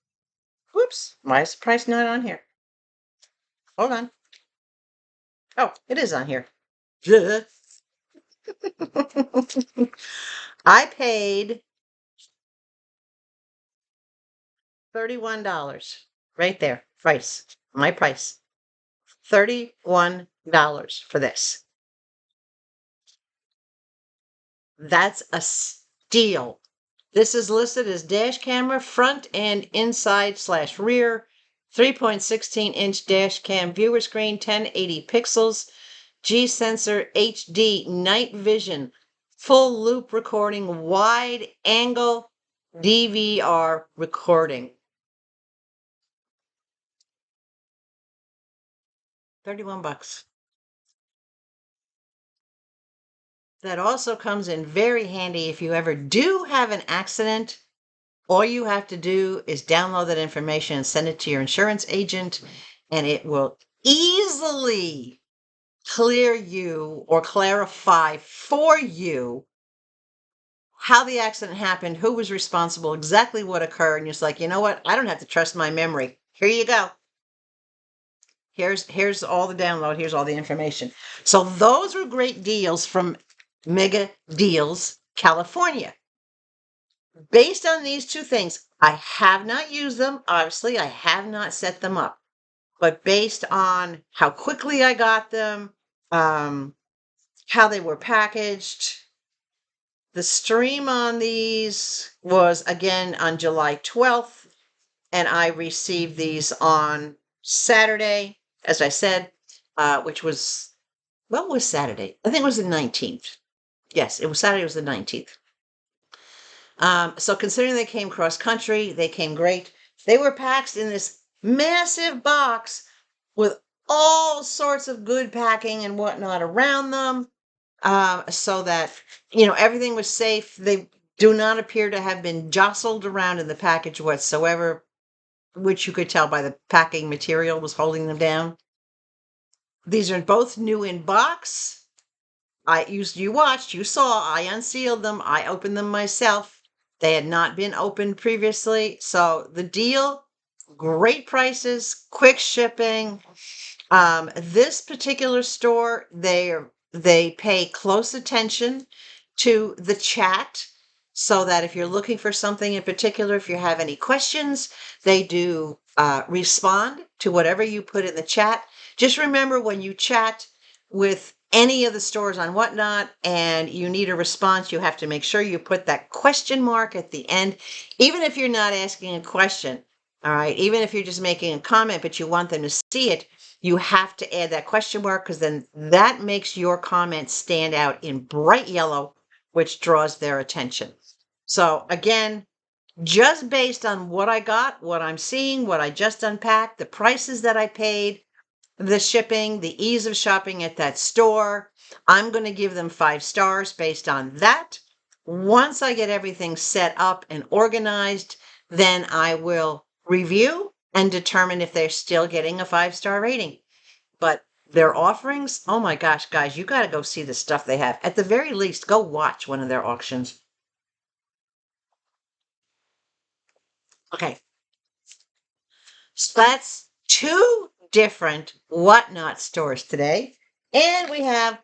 Whoops, why is the price not on here? Hold on. Oh, it is on here. I paid $31 right there. Price. My price. $31 for this. That's a steal. This is listed as dash camera, front and inside/rear, 3.16-inch dash cam viewer screen, 1080 pixels, G sensor, HD, night vision, full loop recording, wide angle DVR recording. 31 bucks. That also comes in very handy if you ever do have an accident. All you have to do is download that information and send it to your insurance agent, and it will easily clear you or clarify for you how the accident happened, who was responsible, exactly what occurred. And you're just like, you know what? I don't have to trust my memory. Here you go. Here's all the download. Here's all the information. So those were great deals from Mega Deals, California. Based on these two things, I have not used them. Obviously, I have not set them up. but based on how quickly I got them, how they were packaged, the stream on these was again on July 12th, and I received these on Saturday, as I said, which was, what was Saturday? I think it was the 19th. Yes, it was Saturday, it was the 19th. So considering they came cross country, they came great. They were packed in this massive box with all sorts of good packing and whatnot around them, so that, everything was safe. They do not appear to have been jostled around in the package whatsoever, which you could tell by the packing material was holding them down. These are both new in box. You watched, you saw, I unsealed them, I opened them myself. They had not been opened previously. So the deal, great prices, quick shipping. This particular store, they pay close attention to the chat, so that if you're looking for something in particular, if you have any questions, they do respond to whatever you put in the chat. Just remember, when you chat with any of the stores on WhatNot and you need a response, you have to make sure you put that question mark at the end, even if you're not asking a question. All right, even if you're just making a comment, but you want them to see it, you have to add that question mark, because then that makes your comment stand out in bright yellow, which draws their attention. So again, just based on what I got, what I'm seeing, what I just unpacked, the prices that I paid, the shipping, the ease of shopping at that store, I'm going to give them 5 stars based on that. Once I get everything set up and organized, then I will review and determine if they're still getting a 5-star rating. But their offerings, oh my gosh, guys, you got to go see the stuff they have. At the very least, go watch one of their auctions. Okay. So that's 2 different WhatNot stores today. And we have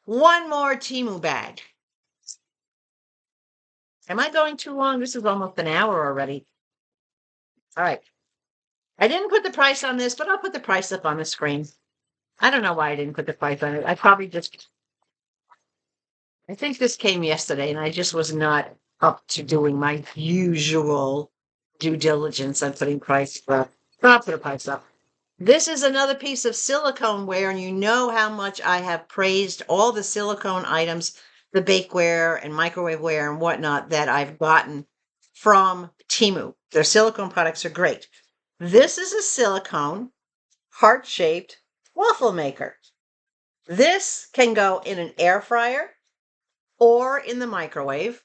one more TEMU bag. Am I going too long? This is almost an hour already. All right. I didn't put the price on this, but I'll put the price up on the screen. I don't know why I didn't put the price on it. I think this came yesterday, and I just was not up to doing my usual due diligence on putting price up. I'll put a price up. This is another piece of silicone ware, and you know how much I have praised all the silicone items, the bakeware and microwave ware and whatnot, that I've gotten from TEMU. Their silicone products are great. This is a silicone heart-shaped waffle maker. This can go in an air fryer or in the microwave,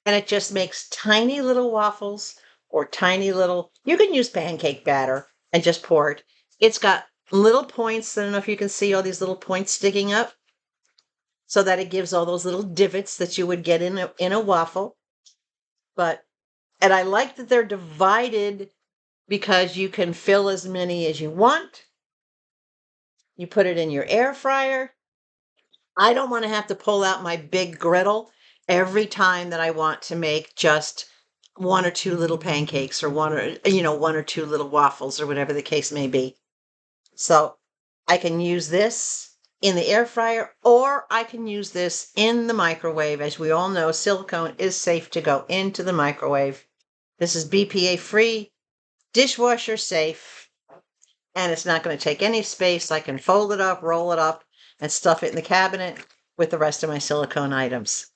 and it just makes tiny little waffles, or tiny little, you can use pancake batter and just pour it. It's got little points. I don't know if you can see all these little points sticking up, so that it gives all those little divots that you would get in a waffle. And I like that they're divided, because you can fill as many as you want. You put it in your air fryer. I don't want to have to pull out my big griddle every time that I want to make just 1 or 2 little pancakes, or 1 or 2 little waffles, or whatever the case may be. So I can use this in the air fryer, or I can use this in the microwave. As we all know, silicone is safe to go into the microwave. This is BPA free, dishwasher safe, and it's not going to take any space. I can fold it up, roll it up, and stuff it in the cabinet with the rest of my silicone items.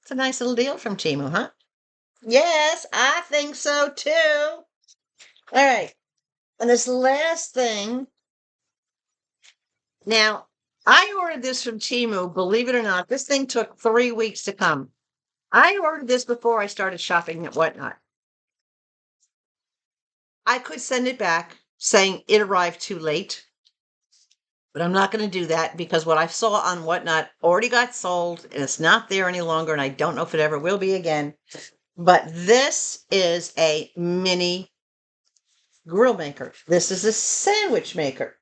It's a nice little deal from TEMU, huh? Yes, I think so too. All right. And this last thing. Now, I ordered this from TEMU. Believe it or not, this thing took 3 weeks to come. I ordered this before I started shopping at WhatNot. I could send it back saying it arrived too late, but I'm not going to do that, because what I saw on WhatNot already got sold, and it's not there any longer, and I don't know if it ever will be again. But this is a mini grill maker. This is a sandwich maker.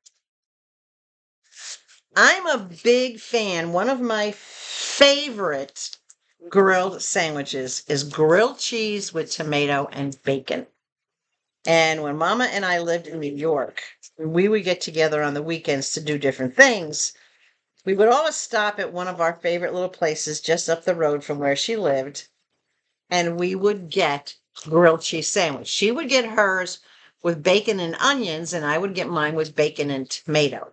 I'm a big fan. One of my favorite grilled sandwiches is grilled cheese with tomato and bacon. And when Mama and I lived in New York, we would get together on the weekends to do different things. We would always stop at one of our favorite little places just up the road from where she lived, and we would get grilled cheese sandwich. She would get hers with bacon and onions, and I would get mine with bacon and tomato.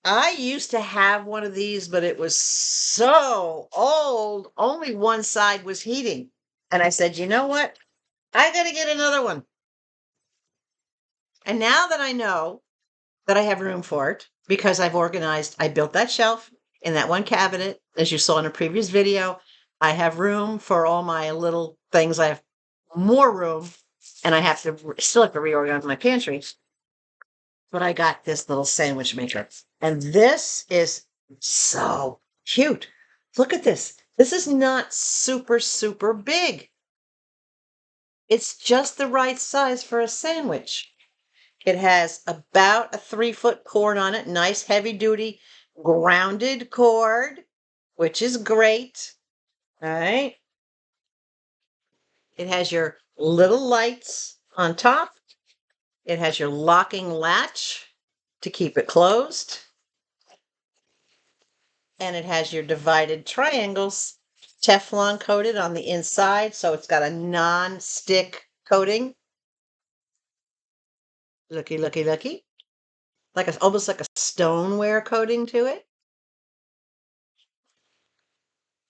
I used to have one of these, but it was so old, only one side was heating. And I said, you know what? I got to get another one. And now that I know that I have room for it, because I built that shelf in that one cabinet, as you saw in a previous video. I have room for all my little things. I have more room, and I still have to reorganize my pantry. But I got this little sandwich maker, and this is so cute. Look at this. This is not super, super big. It's just the right size for a sandwich. It has about a 3-foot cord on it, nice heavy duty grounded cord, which is great. All right. It has your little lights on top. It has your locking latch to keep it closed. And it has your divided triangles, Teflon coated on the inside, so it's got a non-stick coating. Looky, looky, looky. Almost like a stoneware coating to it.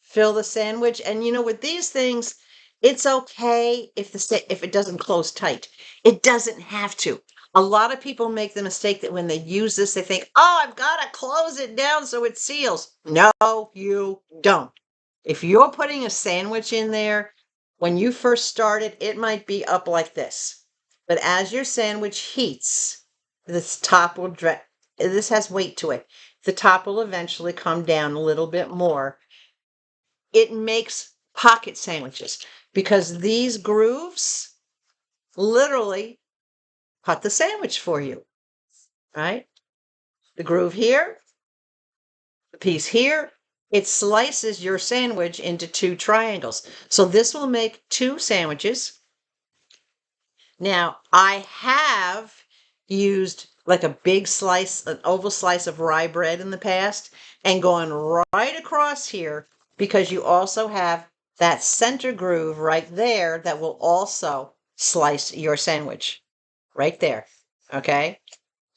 Fill the sandwich. And with these things, it's okay if it doesn't close tight. It doesn't have to. A lot of people make the mistake that when they use this, they think, oh, I've got to close it down so it seals. No, you don't. If you're putting a sandwich in there, when you first start it, it might be up like this. But as your sandwich heats, this has weight to it. The top will eventually come down a little bit more. It makes pocket sandwiches because these grooves literally cut the sandwich for you, right? The groove here, the piece here, it slices your sandwich into 2 triangles. So this will make 2 sandwiches. Now, I have used like a big slice, an oval slice of rye bread in the past, and gone right across here because you also have that center groove right there that will also slice your sandwich right there. Okay.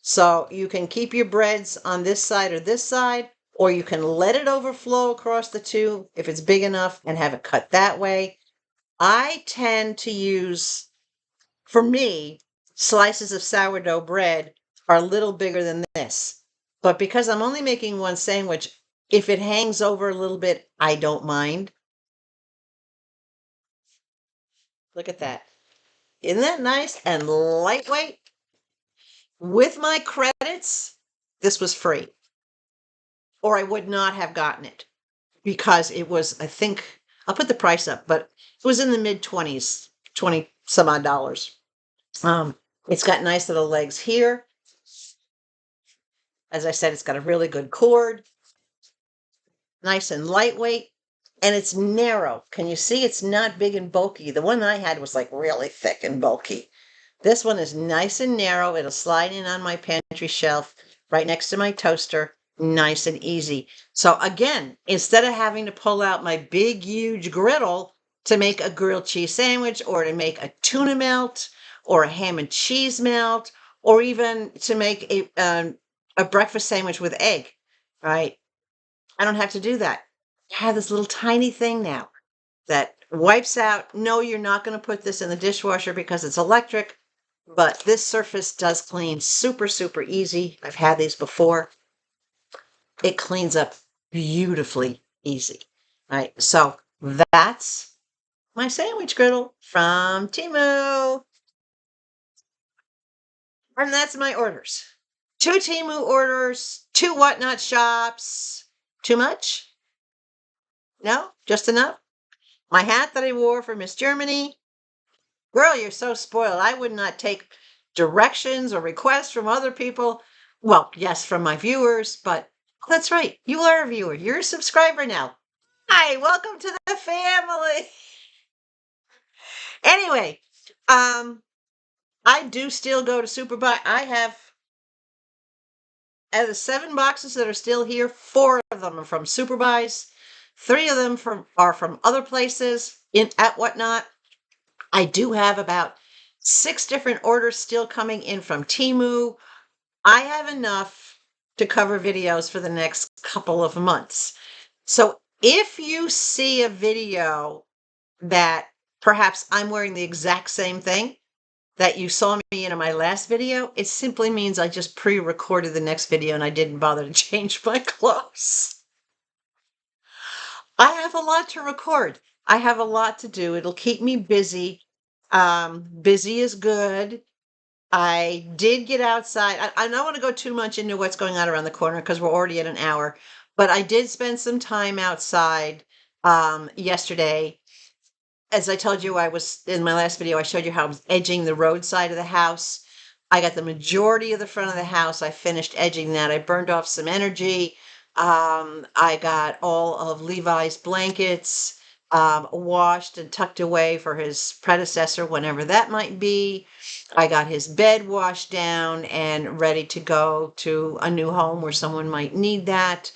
So you can keep your breads on this side or this side, or you can let it overflow across the 2 if it's big enough and have it cut that way. I tend to use, for me, slices of sourdough bread are a little bigger than this. But because I'm only making one sandwich, if it hangs over a little bit, I don't mind. Look at that. Isn't that nice and lightweight? With my credits, this was free. Or I would not have gotten it because it was, I think, I'll put the price up, but it was in the mid-20s, 20 some odd dollars. It's got nice little legs here. As I said, it's got a really good cord, nice and lightweight, and it's narrow. Can you see? It's not big and bulky. The one I had was like really thick and bulky. This one is nice and narrow. It'll slide in on my pantry shelf right next to my toaster. Nice and easy. So again, instead of having to pull out my big, huge griddle to make a grilled cheese sandwich or to make a tuna melt or a ham and cheese melt or even to make a breakfast sandwich with egg, right? I don't have to do that. I have this little tiny thing now that wipes out. No, you're not going to put this in the dishwasher because it's electric, but this surface does clean super, super easy. I've had these before. It cleans up beautifully easy. Right. So that's my sandwich griddle from TEMU. And that's my orders. 2 TEMU orders, 2 WhatNot shops. Too much? No? Just enough? My hat that I wore for Miss Germany. Girl, you're so spoiled. I would not take directions or requests from other people. Well, yes, from my viewers, but that's right. You are a viewer. You're a subscriber now. Hi, welcome to the family. Anyway, I do still go to Superbuy. I have, out of the 7 boxes that are still here, 4 of them are from Superbuys. 3 of them are from other places at WhatNot. I do have about 6 different orders still coming in from TEMU. I have enough to cover videos for the next couple of months. So if you see a video that perhaps I'm wearing the exact same thing that you saw me in my last video, it simply means I just pre-recorded the next video and I didn't bother to change my clothes. I have a lot to record. I have a lot to do. It'll keep me busy. Busy is good. I did get outside. I don't want to go too much into what's going on around the corner because we're already at an hour, but I did spend some time outside yesterday. As I told you, I was in my last video, I showed you how I was edging the roadside of the house. I got the majority of the front of the house. I finished edging that. I burned off some energy. I got all of Levi's blankets washed and tucked away for his predecessor, whenever that might be. I got his bed washed down and ready to go to a new home where someone might need that.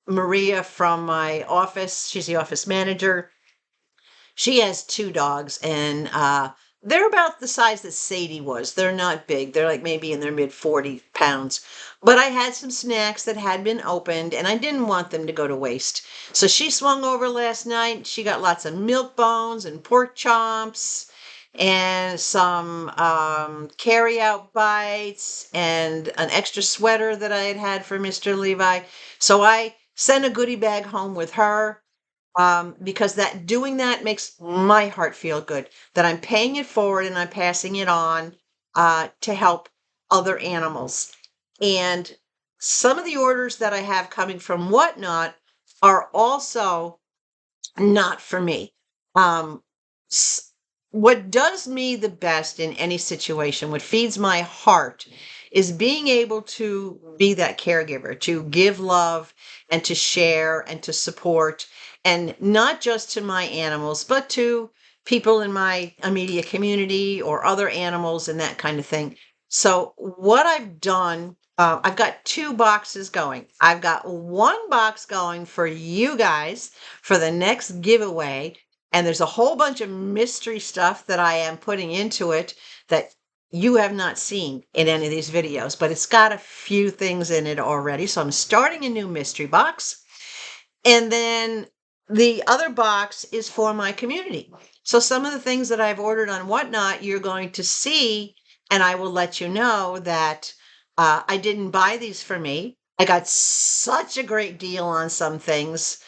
Maria from my office, she's the office manager. She has 2 dogs, and they're about the size that Sadie was. They're not big. They're like maybe in their mid 40 pounds. But I had some snacks that had been opened, and I didn't want them to go to waste. So she swung over last night. She got lots of milk bones and pork chops and some carry-out bites and an extra sweater that I had had for Mr. Levi. So I sent a goodie bag home with her, because that doing that makes my heart feel good, that I'm paying it forward and I'm passing it on to help other animals. And some of the orders that I have coming from WhatNot are also not for me. Um, what does me the best in any situation, what feeds my heart, is being able to be that caregiver, to give love and to share and to support, and not just to my animals, but to people in my immediate community or other animals and that kind of thing. So, what I've done, I've got 2 boxes going. I've got 1 box going for you guys for the next giveaway. And there's a whole bunch of mystery stuff that I am putting into it that you have not seen in any of these videos, but it's got a few things in it already. So I'm starting a new mystery box. And then the other box is for my community. So some of the things that I've ordered on WhatNot, you're going to see, and I will let you know that I didn't buy these for me. I got such a great deal on some things,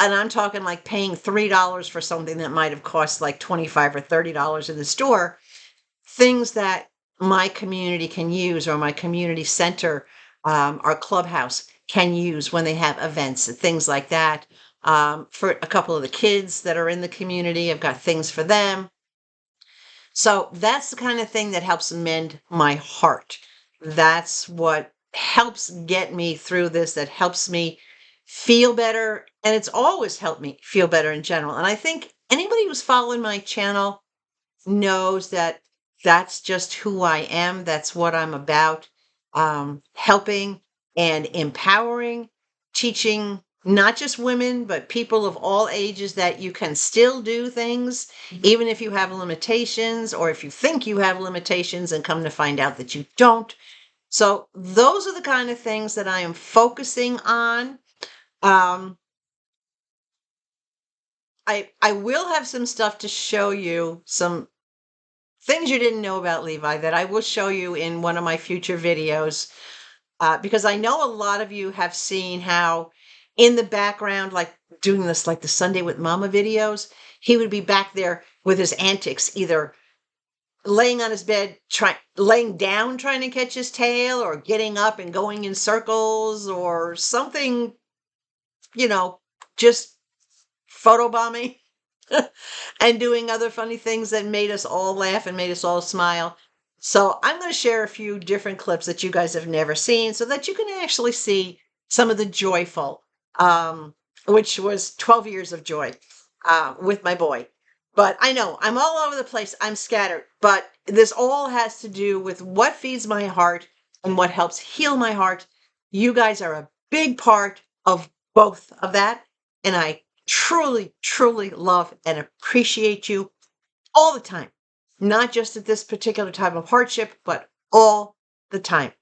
and I'm talking like paying $3 for something that might have cost like $25 or $30 in the store. Things that my community can use, or my community center, our clubhouse can use when they have events and things like that. For a couple of the kids that are in the community, I've got things for them. So that's the kind of thing that helps mend my heart. That's what helps get me through this, that helps me feel better. And it's always helped me feel better in general. And I think anybody who's following my channel knows that that's just who I am. That's what I'm about. Helping and empowering, teaching not just women, but people of all ages that you can still do things, even if you have limitations, or if you think you have limitations and come to find out that you don't. So those are the kind of things that I am focusing on. I will have some stuff to show you, some things you didn't know about Levi that I will show you in one of my future videos, because I know a lot of you have seen how in the background, like doing this, like the Sunday with Mama videos, he would be back there with his antics, either laying on his bed, laying down trying to catch his tail, or getting up and going in circles, or something, just photobombing and doing other funny things that made us all laugh and made us all smile. So I'm going to share a few different clips that you guys have never seen so that you can actually see some of the joyful, which was 12 years of joy with my boy. But I know I'm all over the place. I'm scattered. But this all has to do with what feeds my heart and what helps heal my heart. You guys are a big part of both of that. And I truly, truly love and appreciate you all the time. Not just at this particular time of hardship, but all the time.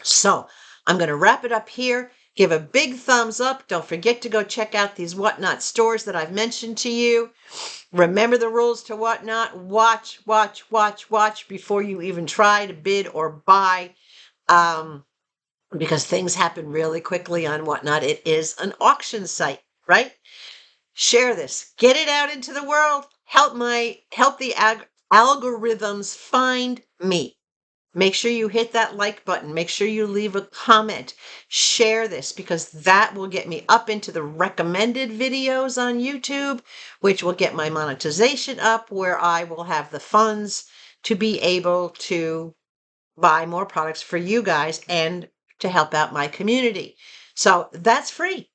So I'm going to wrap it up here. Give a big thumbs up. Don't forget to go check out these WhatNot stores that I've mentioned to you. Remember the rules to WhatNot. Watch, watch, watch, watch before you even try to bid or buy, because things happen really quickly on WhatNot. It is an auction site, right? Share this. Get it out into the world. Help the algorithms find me. Make sure you hit that like button. Make sure you leave a comment. Share this because that will get me up into the recommended videos on YouTube, which will get my monetization up, where I will have the funds to be able to buy more products for you guys and to help out my community. So that's free.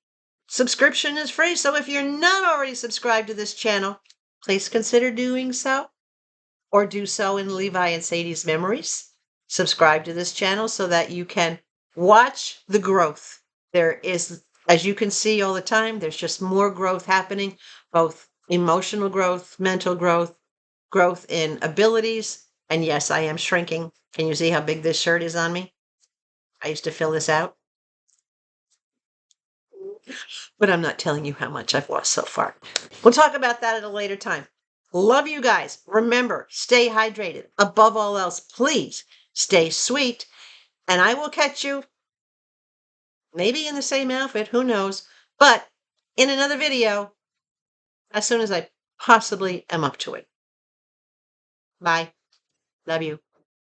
Subscription is free. So if you're not already subscribed to this channel, please consider doing so, or do so in Levi and Sadie's memories. Subscribe to this channel so that you can watch the growth. There is, as you can see all the time, there's just more growth happening, both emotional growth, mental growth, growth in abilities. And yes, I am shrinking. Can you see how big this shirt is on me? I used to fill this out, but I'm not telling you how much I've lost so far. We'll talk about that at a later time. Love you guys. Remember, stay hydrated. Above all else, please stay sweet. And I will catch you maybe in the same outfit, who knows, but in another video as soon as I possibly am up to it. Bye. Love you.